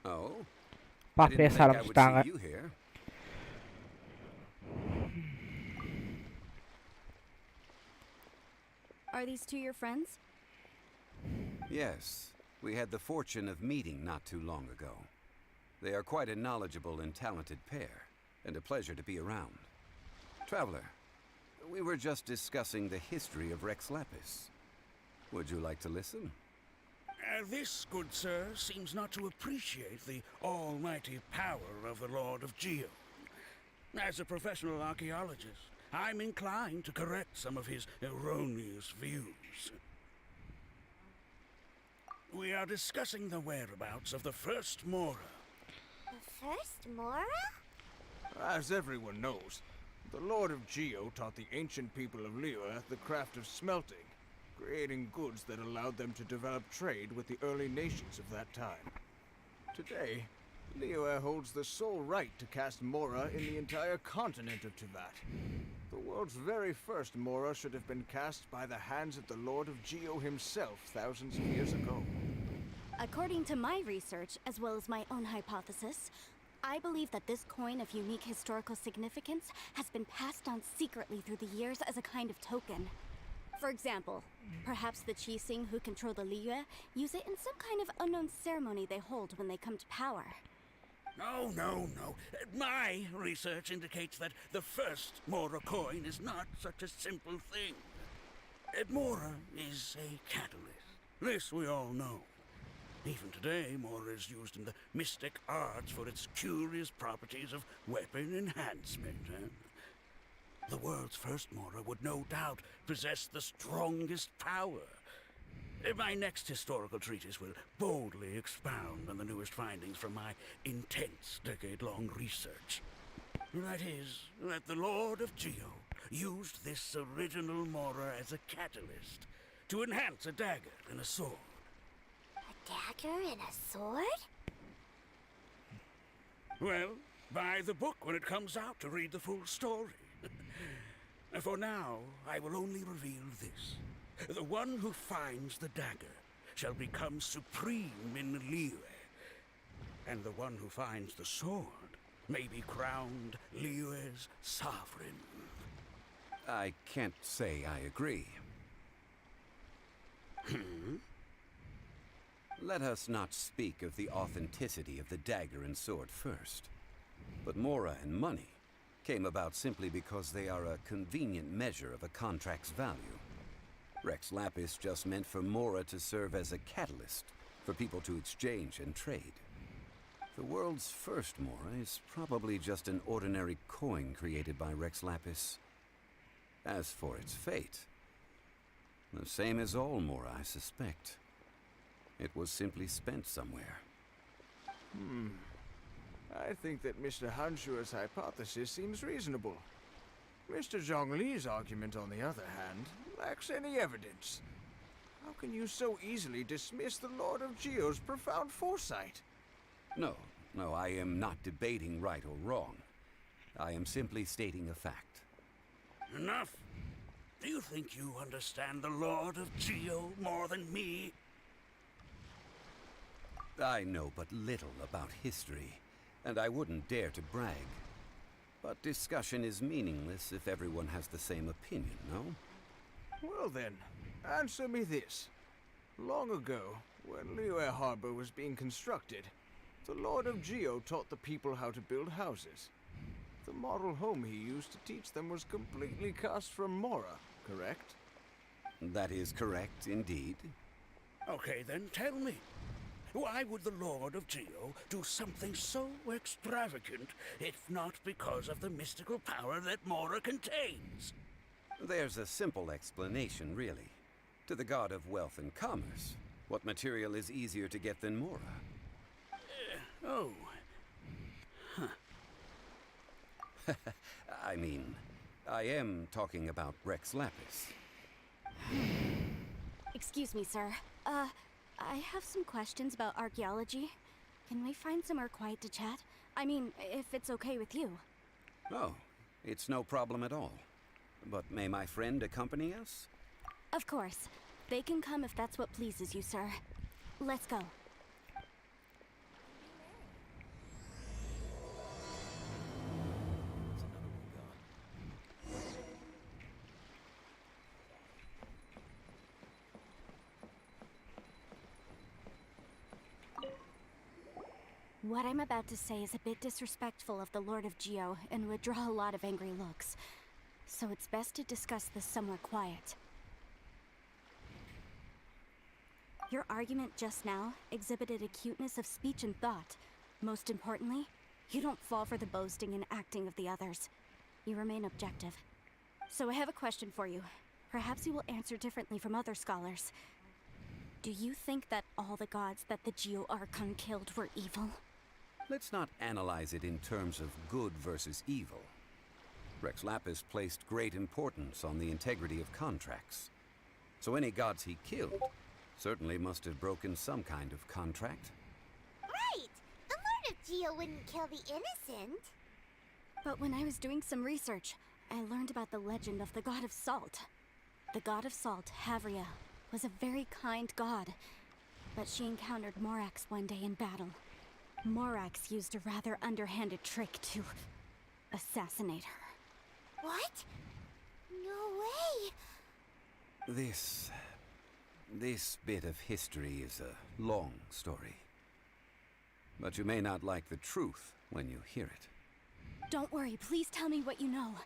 [SPEAKER 8] Oh,
[SPEAKER 1] பா
[SPEAKER 8] I didn't
[SPEAKER 1] பேச
[SPEAKER 8] think I would
[SPEAKER 1] ஆரம்பிச்சிட்டாங்க.
[SPEAKER 8] see you here.
[SPEAKER 5] Are these two your friends?
[SPEAKER 8] Yes, we had the fortune of meeting not too long ago. They are quite a knowledgeable and talented pair, and a pleasure to be around. Traveler, we were just discussing the history of Rex Lapis. Would you like to listen?
[SPEAKER 6] This, good sir, seems not to appreciate the almighty power of the Lord of Geo. As a professional archaeologist, I'm inclined to correct some of his erroneous views. We are discussing the whereabouts of the first Mora.
[SPEAKER 4] The first Mora?
[SPEAKER 9] As everyone knows, the Lord of Geo taught the ancient people of Liyue the craft of smelting, creating goods that allowed them to develop trade with the early nations of that time. Today, Liyue holds the sole right to cast Mora in the entire continent of Teyvat. The world's very first Mora should have been cast by the hands of the Lord of Geo himself thousands of years ago.
[SPEAKER 5] According to my research, as well as my own hypothesis, I believe that this coin of unique historical significance has been passed down secretly through the years as a kind of token. For example, perhaps the Qixing who control the Liyue use it in some kind of unknown ceremony they hold when they come to power.
[SPEAKER 6] No. My research indicates that the first Mora coin is not such a simple thing. Mora is a catalyst. This we all know. Even today, Mora is used in the mystic arts for its curious properties of weapon enhancement. The world's first Mora would no doubt possess the strongest power. My next historical treatise will boldly expound on the newest findings from my intense decade-long research. That is, that the Lord of Geo used this original Mora as a catalyst to enhance a dagger and a sword.
[SPEAKER 4] A dagger and a sword?
[SPEAKER 6] Well, buy the book when it comes out to read the full story. For now, I will only reveal this. The one who finds the dagger shall become supreme in Liyue. And the one who finds the sword may be crowned Liyue's sovereign.
[SPEAKER 8] I can't say I agree. Let us not speak of the authenticity of the dagger and sword first. But Mora and money came about simply because they are a convenient measure of a contract's value. Rex Lapis just meant for Mora to serve as a catalyst for people to exchange and trade. The world's first Mora is probably just an ordinary coin created by Rex Lapis. As for its fate, the same as all Mora, I suspect. It was simply spent somewhere.
[SPEAKER 9] I think that Mr. Hanshua's hypothesis seems reasonable. Mr. Zhongli's argument, on the other hand, lacks any evidence. How can you so easily dismiss the Lord of Geo's profound foresight?
[SPEAKER 8] No, I am not debating right or wrong. I am simply stating a fact.
[SPEAKER 6] Enough. Do you think you understand the Lord of Geo more than me?
[SPEAKER 8] I know but little about history, and I wouldn't dare to brag. But discussion is meaningless if everyone has the same opinion, no?
[SPEAKER 9] Well then, answer me this. Long ago, when Liyue Harbor was being constructed, the Lord of Geo taught the people how to build houses. The model home he used to teach them was completely cast from Mora, correct?
[SPEAKER 8] That is correct, indeed.
[SPEAKER 6] Okay, then tell me. Why would the Lord of Geo do something so extravagant, if not because of the mystical power that Mora contains?
[SPEAKER 8] There's a simple explanation, really. To the god of wealth and commerce, what material is easier to get than Mora?
[SPEAKER 6] Oh.
[SPEAKER 8] I mean, I am talking about Rex Lapis.
[SPEAKER 5] Excuse me, sir. I have some questions about archaeology. Can we find somewhere quiet to chat? I mean, if it's okay with you.
[SPEAKER 8] Oh, it's no problem at all. But may my friend accompany us?
[SPEAKER 5] Of course. They can come if that's what pleases you, sir. Let's go. What I'm about to say is a bit disrespectful of the Lord of Geo and would draw a lot of angry looks. So it's best to discuss this somewhere quiet. Your argument just now exhibited acuteness of speech and thought. Most importantly, you don't fall for the boasting and acting of the others. You remain objective. So I have a question for you. Perhaps you will answer differently from other scholars. Do you think that all the gods that the Geo Archon killed were evil?
[SPEAKER 8] Let's not analyze it in terms of good versus evil. Rex Lapis placed great importance on the integrity of contracts. So any gods he killed certainly must have broken some kind of contract.
[SPEAKER 10] Right! The Lord of Geo wouldn't kill the innocent.
[SPEAKER 5] But when I was doing some research, I learned about the legend of the god of salt. The god of salt, Havria, was a very kind god, but she encountered Morax one day in battle. Morax used a rather underhanded trick to assassinate her.
[SPEAKER 10] What? No way!
[SPEAKER 8] This bit of history is a long story. But you may not like the truth when you hear it.
[SPEAKER 5] Don't worry, please tell me what you know.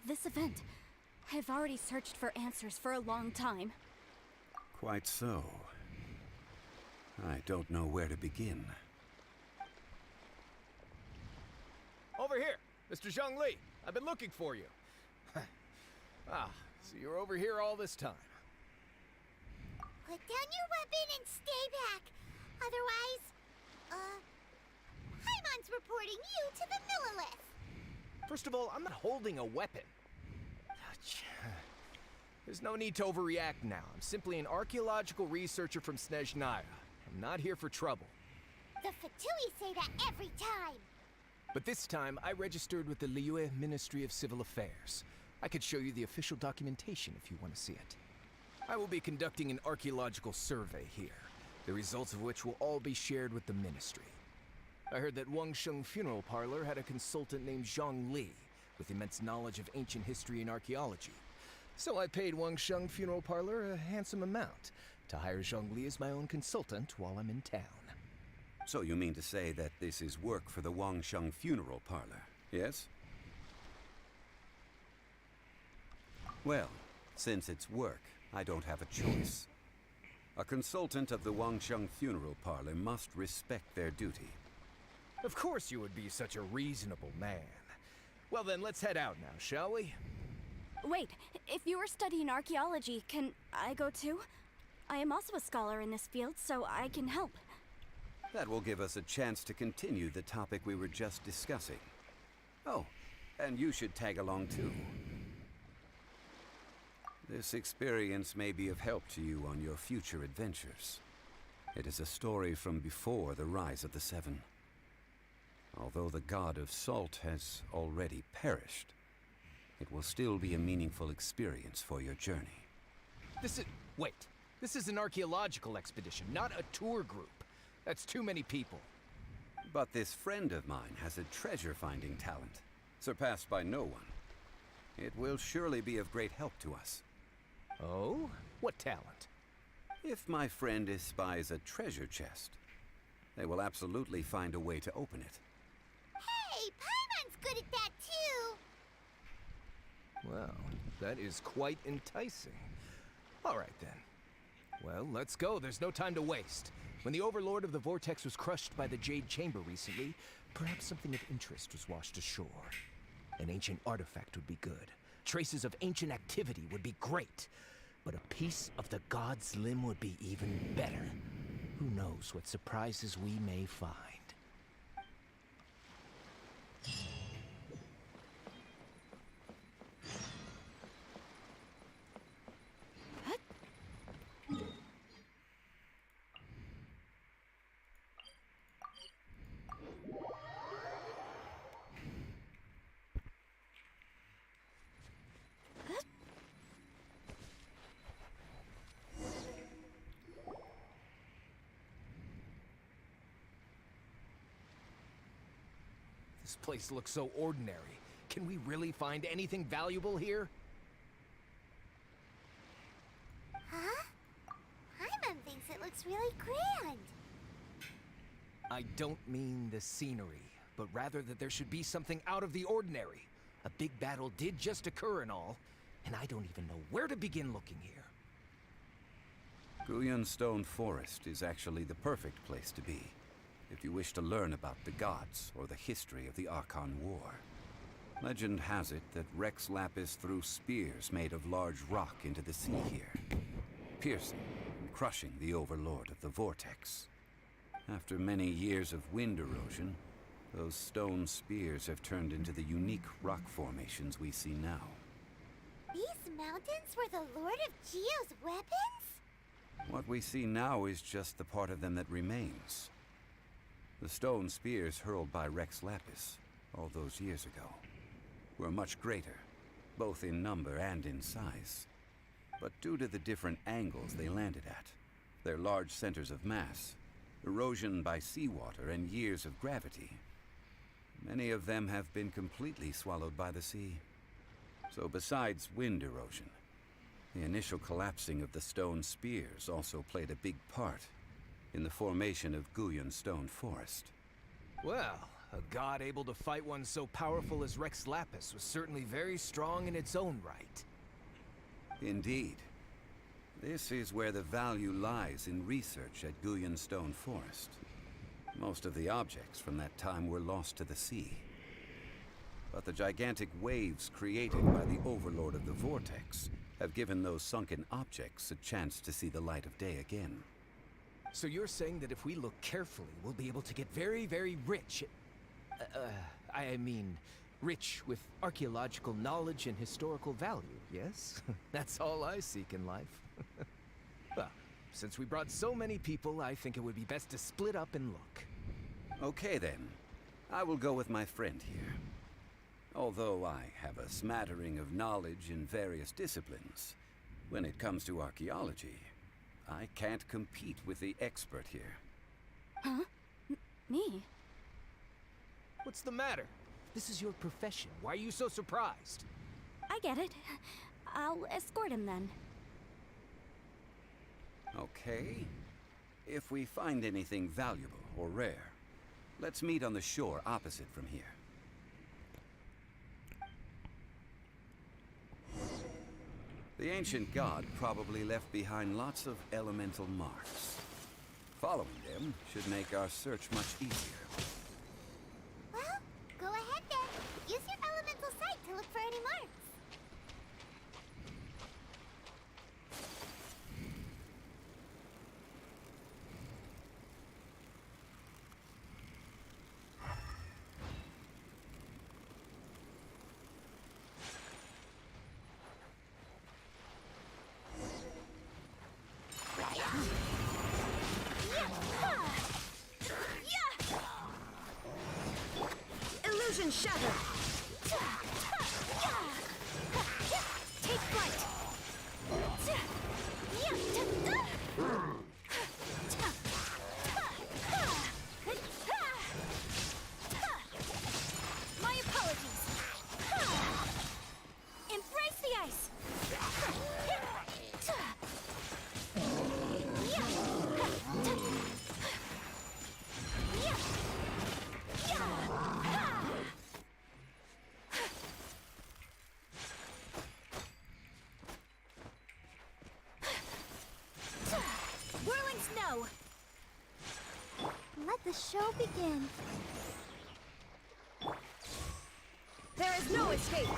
[SPEAKER 5] This event, I've already searched for answers for a long time.
[SPEAKER 8] Quite so. I don't know where to begin.
[SPEAKER 11] Over here, Mr. Zhongli. I've been looking for you. So you're over here all this time.
[SPEAKER 10] Put down your weapon and stay back. Otherwise, Paimon's reporting you to the Millilith.
[SPEAKER 11] First of all, I'm not holding a weapon. There's no need to overreact now. I'm simply an archaeological researcher from Snezhnaya. I'm not here for trouble.
[SPEAKER 10] The Fatui say that every time.
[SPEAKER 11] But this time, I registered with the Liyue Ministry of Civil Affairs. I could show you the official documentation if you want to see it. I will be conducting an archaeological survey here, the results of which will all be shared with the ministry. I heard that Wangsheng Funeral Parlor had a consultant named Zhang Li, with immense knowledge of ancient history and archaeology. So I paid Wangsheng Funeral Parlor a handsome amount to hire Zhang Li as my own consultant while I'm in town.
[SPEAKER 8] So you mean to say that this is work for the Wangsheng Funeral Parlor, yes? Well, since it's work, I don't have a choice. A consultant of the Wangsheng Funeral Parlor must respect their duty.
[SPEAKER 11] Of course you would be such a reasonable man. Well then, let's head out now, shall we?
[SPEAKER 5] Wait, if you are studying archaeology, can I go too? I am also a scholar in this field, so I can help.
[SPEAKER 8] That will give us a chance to continue the topic we were just discussing. Oh, and you should tag along too. This experience may be of help to you on your future adventures. It is a story from before the rise of the Seven. Although the god of salt has already perished, it will still be a meaningful experience for your journey.
[SPEAKER 11] Wait. This is an archaeological expedition, not a tour group. That's too many people.
[SPEAKER 8] But this friend of mine has a treasure-finding talent, surpassed by no one. It will surely be of great help to us.
[SPEAKER 11] Oh? What talent?
[SPEAKER 8] If my friend espies a treasure chest, they will absolutely find a way to open it.
[SPEAKER 10] Hey, Paimon's good at that too.
[SPEAKER 11] Well, that is quite enticing. All right then. Well, let's go. There's no time to waste. When the Overlord of the Vortex was crushed by the Jade Chamber recently, perhaps something of interest was washed ashore. An ancient artifact would be good. Traces of ancient activity would be great. But a piece of the god's limb would be even better. Who knows what surprises we may find. This place looks so ordinary. Can we really find anything valuable here?
[SPEAKER 10] Huh? Paimon thinks it looks really grand.
[SPEAKER 11] I don't mean the scenery, but rather that there should be something out of the ordinary. A big battle did just occur and all, and I don't even know where to begin looking here.
[SPEAKER 8] Guyan Stone Forest is actually the perfect place to be, if you wish to learn about the gods or the history of the Archon War. Legend has it that Rex Lapis threw spears made of large rock into the sea here, piercing and crushing the overlord of the Vortex. After many years of wind erosion, those stone spears have turned into the unique rock formations we see now.
[SPEAKER 10] These mountains were the Lord of Geo's weapons?
[SPEAKER 8] What we see now is just the part of them that remains. The stone spears hurled by Rex Lapis all those years ago were much greater, both in number and in size. But due to the different angles they landed at, their large centers of mass, erosion by seawater, and years of gravity, many of them have been completely swallowed by the sea. So besides wind erosion, the initial collapsing of the stone spears also played a big part in the formation of Guyan Stone Forest.
[SPEAKER 11] Well, a god able to fight one so powerful as Rex Lapis was certainly very strong in its own right.
[SPEAKER 8] Indeed. This is where the value lies in research at Guyan Stone Forest. Most of the objects from that time were lost to the sea. But the gigantic waves created by the Overlord of the Vortex have given those sunken objects a chance to see the light of day again.
[SPEAKER 11] So you're saying that if we look carefully, we'll be able to get very, very rich. I mean, rich with archaeological knowledge and historical value, yes? That's all I seek in life. Well, since we brought so many people, I think it would be best to split up and look.
[SPEAKER 8] Okay then. I will go with my friend here. Although I have a smattering of knowledge in various disciplines, when it comes to archaeology, I can't compete with the expert here.
[SPEAKER 5] Huh? Me?
[SPEAKER 11] What's the matter? This is your profession. Why are you so surprised?
[SPEAKER 5] I get it. I'll escort him then.
[SPEAKER 8] Okay. If we find anything valuable or rare, let's meet on the shore opposite from here. The ancient god probably left behind lots of elemental marks. Following them should make our search much easier.
[SPEAKER 10] Well, go ahead then. Use your elemental sight to look for any marks.
[SPEAKER 12] Illusion shatter!
[SPEAKER 5] Take flight! My apologies! Embrace the ice! Whirling snow!
[SPEAKER 10] Let the show begin.
[SPEAKER 12] There is no escape!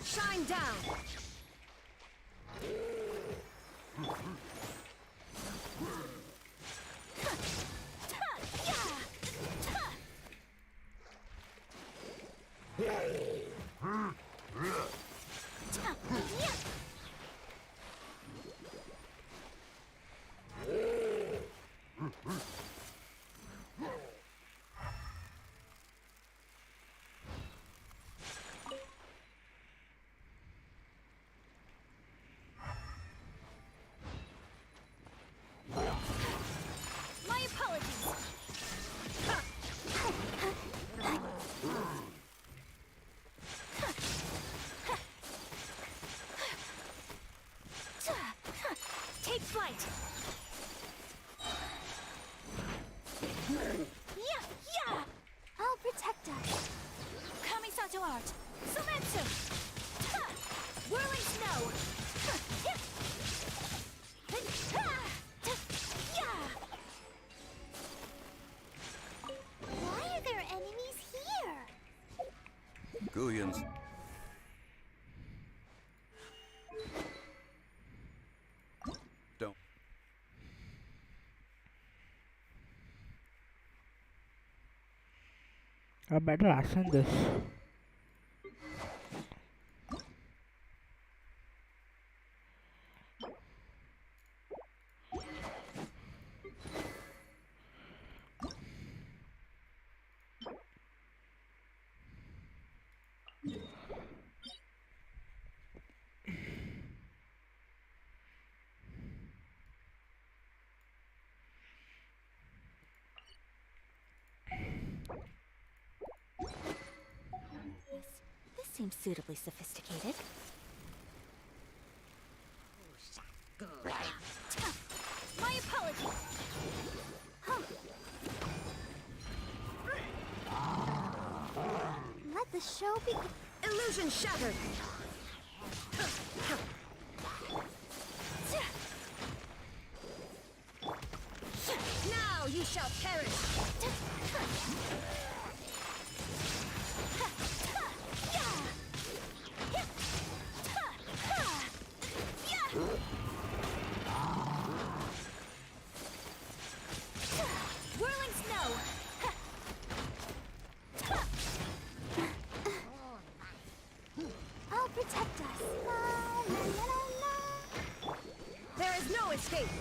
[SPEAKER 12] Shine down! flight!
[SPEAKER 5] Yeah, yeah! I'll protect us. Kamisato art. Sumetsu!
[SPEAKER 12] Whirling snow!
[SPEAKER 10] Why are there enemies here?
[SPEAKER 8] Guyans. Don't.
[SPEAKER 1] I better ascend this.
[SPEAKER 5] This seems suitably sophisticated.
[SPEAKER 12] My apologies!
[SPEAKER 10] Let the show begin.
[SPEAKER 12] Illusion shattered! Now you shall perish!
[SPEAKER 5] Whirling snow!
[SPEAKER 10] I'll protect us. La, la, la, la, la.
[SPEAKER 12] There is no escape!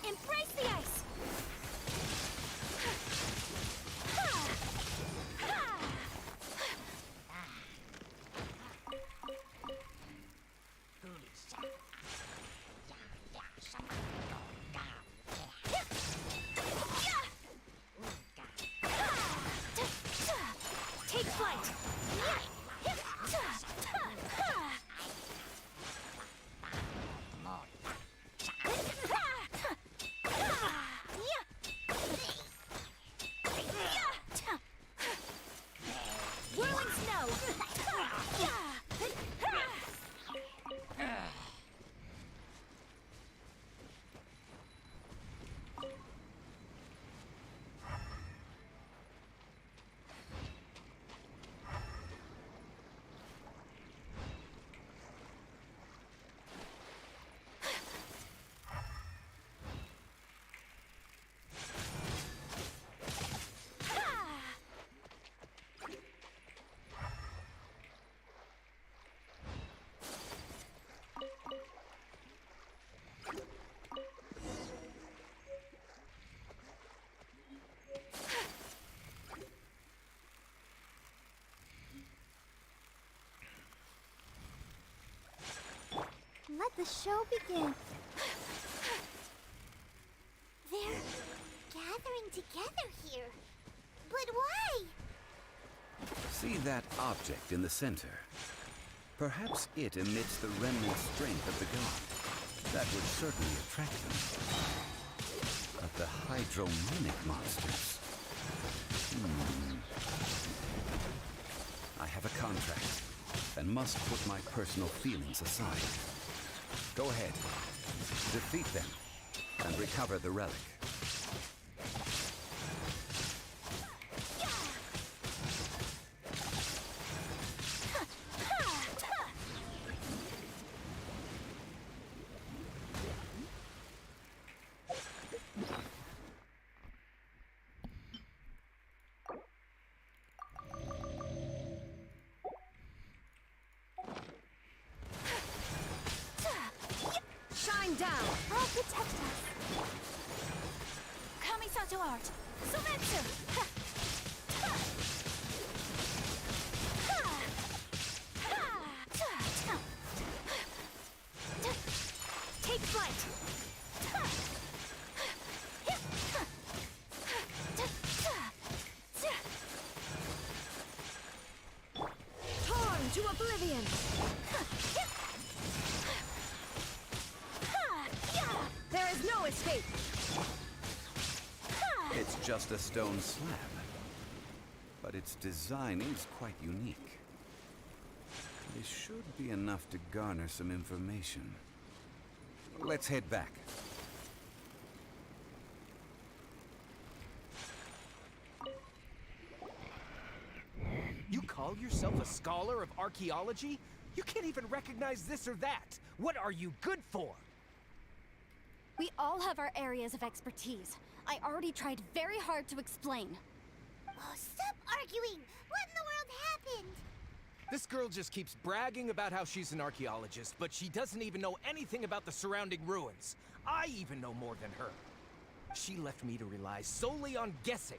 [SPEAKER 5] Embrace the ice!
[SPEAKER 12] Take flight!
[SPEAKER 5] Whirling snow!
[SPEAKER 10] Let the show begin. They're gathering together here. But why?
[SPEAKER 8] See that object in the center? Perhaps it emits the remnant strength of the god. That would certainly attract them. But the hydromimic monsters... I have a contract, and must put my personal feelings aside. Go ahead. Defeat them, and recover the relic.
[SPEAKER 12] Shine down!
[SPEAKER 10] I'll protect us.
[SPEAKER 5] Kamisato art! Sumetsu!
[SPEAKER 12] Take flight! Torn to oblivion! escape!
[SPEAKER 8] It's just a stone slab, but its design is quite unique. This should be enough to garner some information. Let's head back.
[SPEAKER 11] You call yourself a scholar of archaeology? You can't even recognize this or that. What are you good for?
[SPEAKER 5] We all have our areas of expertise. I already tried very hard to explain.
[SPEAKER 10] Oh, stop arguing! What in the world happened?
[SPEAKER 11] This girl just keeps bragging about how she's an archaeologist, but she doesn't even know anything about the surrounding ruins. I even know more than her. She left me to rely solely on guessing,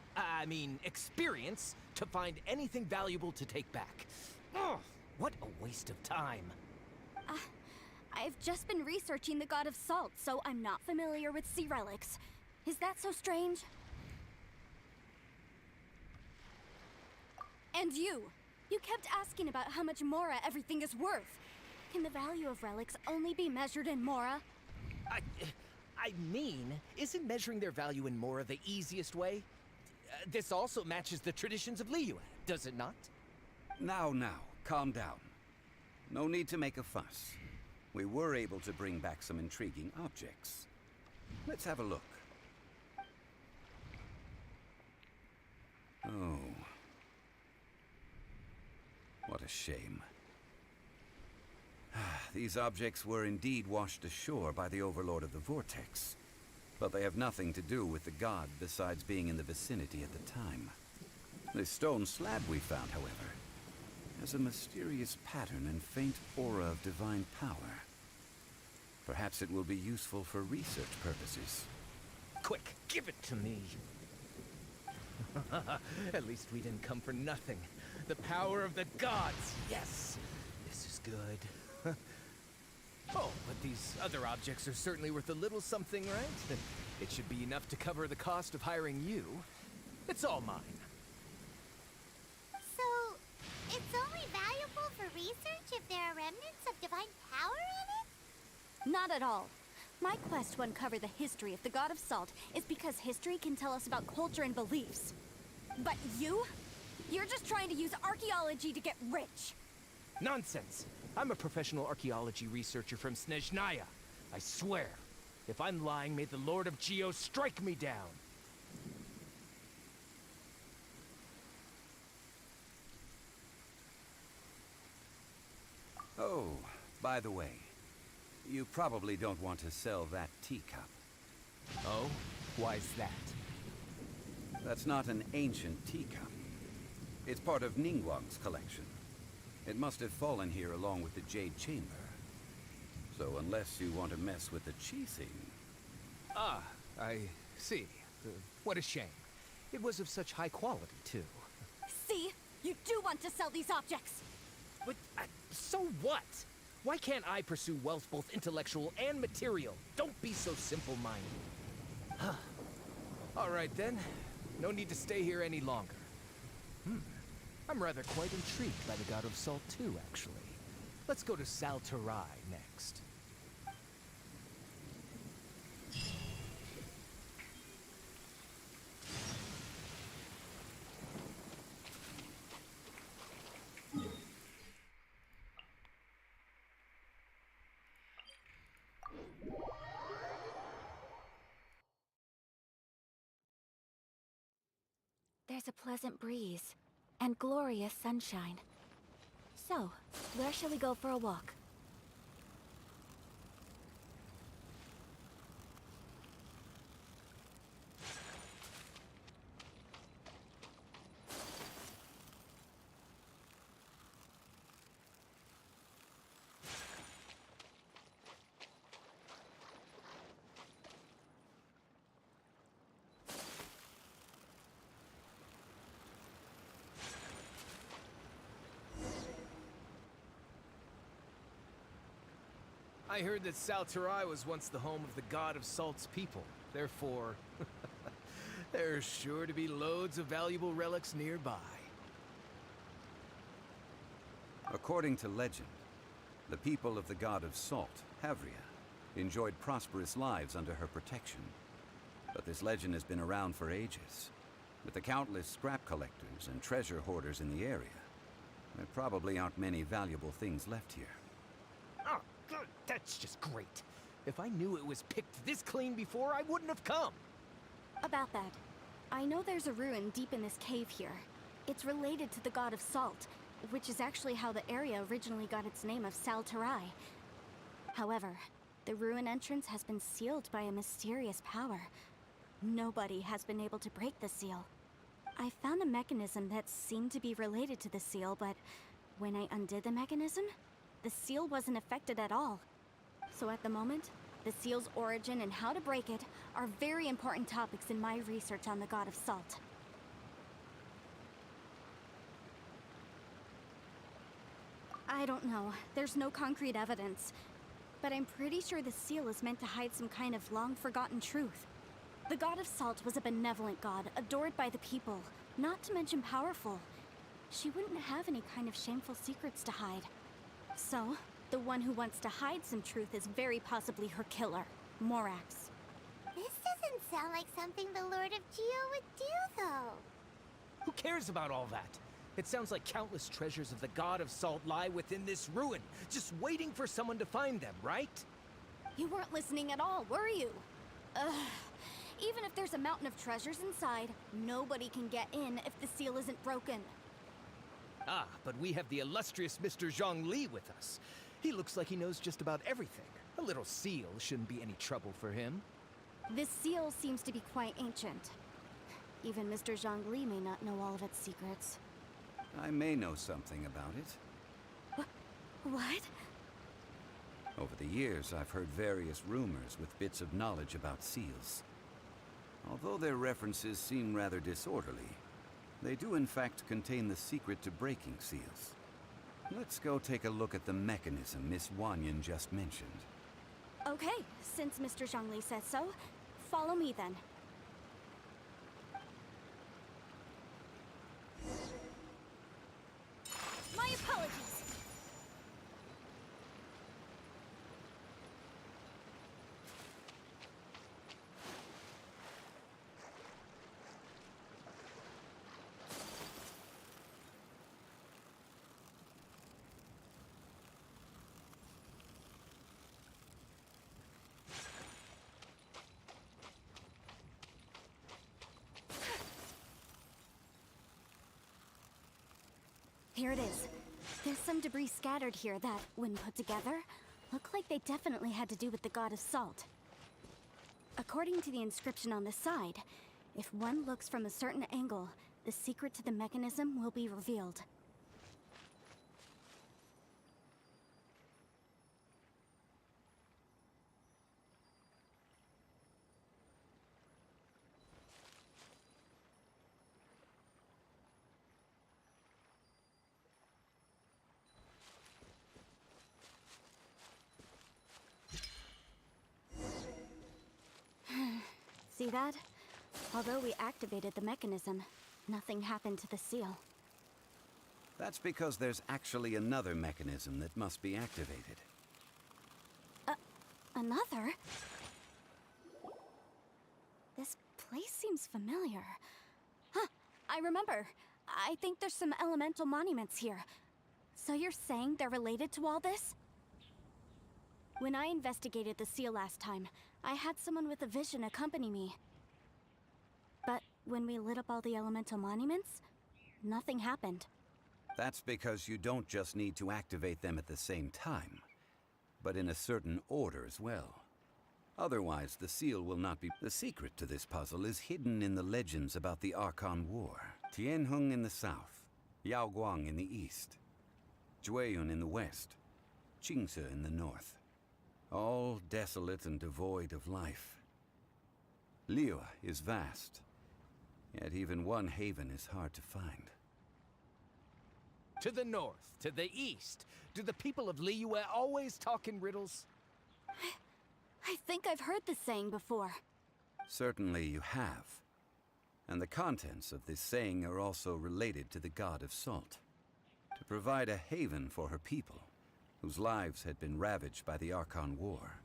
[SPEAKER 11] experience, to find anything valuable to take back. Ugh, what a waste of time.
[SPEAKER 5] I've just been researching the God of Salt, so I'm not familiar with sea relics. Is that so strange? And you kept asking about how much Mora everything is worth. Can the value of relics only be measured in Mora?
[SPEAKER 11] Isn't measuring their value in Mora the easiest way? This also matches the traditions of Liyue, does it not?
[SPEAKER 8] Now, calm down. No need to make a fuss. We were able to bring back some intriguing objects. Let's have a look. Oh. What a shame. These objects were indeed washed ashore by the Overlord of the Vortex, but they have nothing to do with the god besides being in the vicinity at the time. The stone slab we found, however, has a mysterious pattern and faint aura of divine power. Perhaps it will be useful for research purposes.
[SPEAKER 11] Quick, give it to me. At least we didn't come for nothing. The power of the gods, yes! This is good. Oh, but these other objects are certainly worth a little something, right? It should be enough to cover the cost of hiring you. It's all mine.
[SPEAKER 10] So, it's only valuable for research if there are remnants of divine power in it?
[SPEAKER 5] Not at all. My quest to uncover the history of the God of Salt is because history can tell us about culture and beliefs. But you're just trying to use archaeology to get rich.
[SPEAKER 11] Nonsense! I'm a professional archaeology researcher from Snezhnaya. I swear, if I'm lying, may the Lord of Geo strike me down.
[SPEAKER 8] Oh, by the way, you probably don't want to sell that teacup.
[SPEAKER 11] Oh? Why's that?
[SPEAKER 8] That's not an ancient teacup. It's part of Ningguang's collection. It must have fallen here along with the Jade Chamber. So unless you want to mess with the cheesing...
[SPEAKER 11] Ah, I see. What a shame. It was of such high quality, too.
[SPEAKER 5] See? You do want to sell these objects!
[SPEAKER 11] But, so what? Why can't I pursue wealth both intellectual and material? Don't be so simple-minded. All right, then. No need to stay here any longer. I'm rather quite intrigued by the God of Salt too, actually. Let's go to Sal Tarai next.
[SPEAKER 4] There's a pleasant breeze and glorious sunshine. So, where shall we go for a walk?
[SPEAKER 11] I heard that Sal Tarai was once the home of the God of Salt's people. Therefore, there's sure to be loads of valuable relics nearby.
[SPEAKER 8] According to legend, the people of the God of Salt, Havria, enjoyed prosperous lives under her protection. But this legend has been around for ages. With the countless scrap collectors and treasure hoarders in the area, there probably aren't many valuable things left here.
[SPEAKER 11] Oh, good. That's just great. If I knew it was picked this clean before, I wouldn't have come.
[SPEAKER 5] About that, I know there's a ruin deep in this cave here. It's related to the god of salt, which is actually how the area originally got its name of Saltarai. However, the ruin entrance has been sealed by a mysterious power. Nobody has been able to break the seal. I found a mechanism that seemed to be related to the seal, but when I undid the mechanism, the seal wasn't affected at all. So at the moment, the seal's origin and how to break it are very important topics in my research on the god of salt. I don't know. There's no concrete evidence. But I'm pretty sure the seal is meant to hide some kind of long-forgotten truth. The god of salt was a benevolent god, adored by the people, not to mention powerful. She wouldn't have any kind of shameful secrets to hide. So, the one who wants to hide some truth is very possibly her killer, Morax.
[SPEAKER 10] This doesn't sound like something the Lord of Geo would do, though.
[SPEAKER 11] Who cares about all that? It sounds like countless treasures of the god of salt lie within this ruin, just waiting for someone to find them, right?
[SPEAKER 5] You weren't listening at all, were you? Ugh. Even if there's a mountain of treasures inside, nobody can get in if the seal isn't broken.
[SPEAKER 11] Ah, but we have the illustrious Mr. Zhongli with us. He looks like he knows just about everything. A little seal shouldn't be any trouble for him.
[SPEAKER 5] This seal seems to be quite ancient. Even Mr. Zhongli may not know all of its secrets.
[SPEAKER 8] I may know something about it.
[SPEAKER 5] What?
[SPEAKER 8] Over the years, I've heard various rumors with bits of knowledge about seals. Although their references seem rather disorderly, they do in fact contain the secret to breaking seals. Let's go take a look at the mechanism Miss Wanyan just mentioned.
[SPEAKER 5] Okay, since Mr. Zhongli says so, follow me then. My apologies! Here it is. There's some debris scattered here that, when put together, look like they definitely had to do with the god of salt. According to the inscription on the side, if one looks from a certain angle, the secret to the mechanism will be revealed. See that? Although we activated the mechanism, nothing happened to the seal.
[SPEAKER 8] That's because there's actually another mechanism that must be activated.
[SPEAKER 5] Another? This place seems familiar. Huh, I remember. I think there's some elemental monuments here. So you're saying they're related to all this? When I investigated the seal last time, I had someone with a vision accompany me. But when we lit up all the elemental monuments, nothing happened.
[SPEAKER 8] That's because you don't just need to activate them at the same time, but in a certain order as well. Otherwise, the seal will not be... The secret to this puzzle is hidden in the legends about the Archon War. Tianheng in the south, Yaoguang in the east, Jueyun in the west, Qingce in the north. All desolate and devoid of life. Liyue is vast, yet even one haven is hard to find.
[SPEAKER 11] To the north, to the east. Do the people of Liyue always talk in riddles?
[SPEAKER 5] I think I've heard this saying before.
[SPEAKER 8] Certainly you have. And the contents of this saying are also related to the god of salt. To provide a haven for her people, whose lives had been ravaged by the Archon War,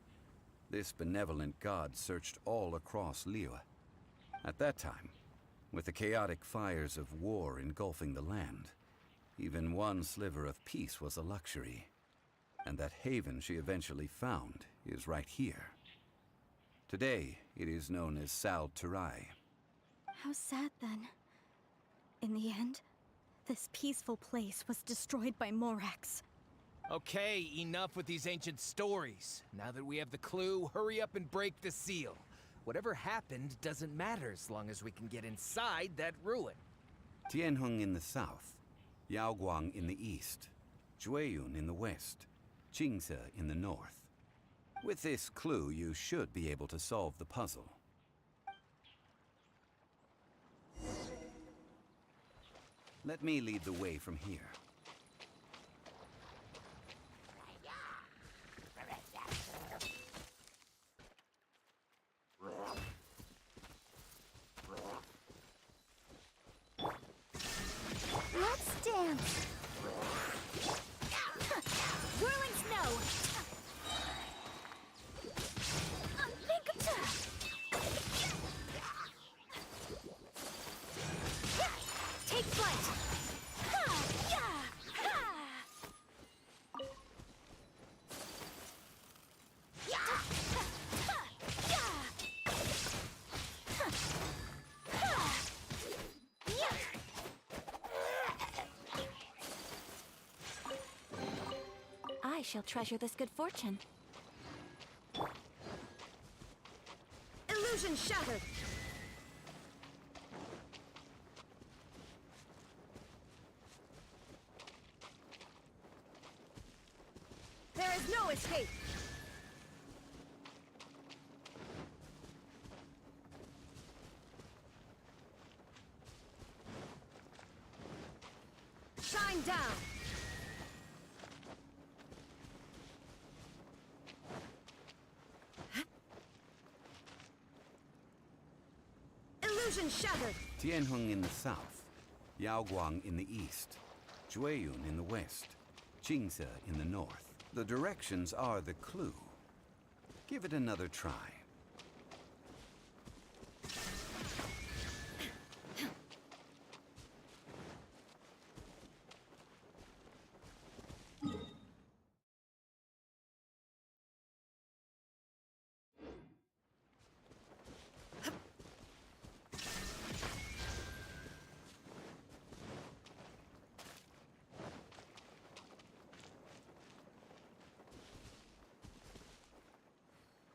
[SPEAKER 8] this benevolent god searched all across Liyue, At that time, with the chaotic fires of war engulfing the land, even one sliver of peace was a luxury. And that haven she eventually found is right here. Today, it is known as Sal Turai.
[SPEAKER 5] How sad then. In the end, this peaceful place was destroyed by Morax.
[SPEAKER 11] Okay, enough with these ancient stories. Now that we have the clue, hurry up and break the seal. Whatever happened doesn't matter as long as we can get inside that ruin.
[SPEAKER 8] Tianheng in the south, Yaoguang in the east, Jueyun in the west, Qingce in the north. With this clue, you should be able to solve the puzzle. Let me lead the way from here.
[SPEAKER 5] Let's dance! Whirling snow! Take flight! I shall treasure this good fortune.
[SPEAKER 12] Illusion shattered. There is no escape. Shine down. Illusion shattered.
[SPEAKER 8] Tianheng in the south, Yaoguang in the east, Jueyun in the west, Qingce in the north. The directions are the clue. Give it another try.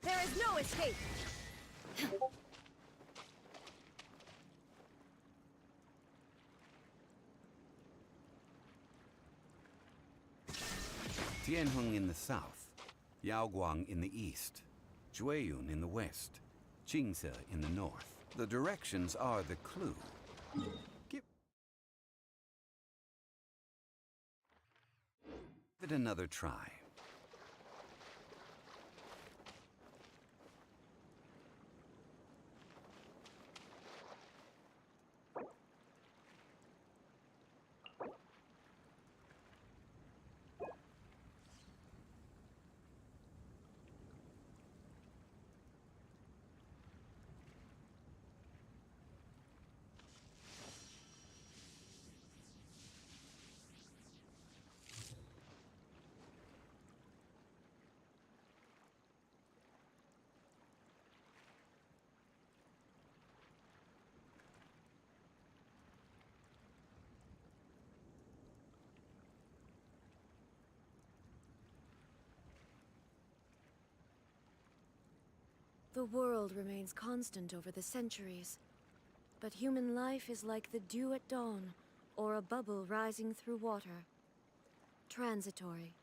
[SPEAKER 12] There is no escape.
[SPEAKER 8] Tianheng in the south, Yaoguang in the east, Jueyun in the west, Qingce in the north. The directions are the clue. Give it another try.
[SPEAKER 12] The world remains constant over the centuries, but human life is like the dew at dawn, or a bubble rising through water. Transitory,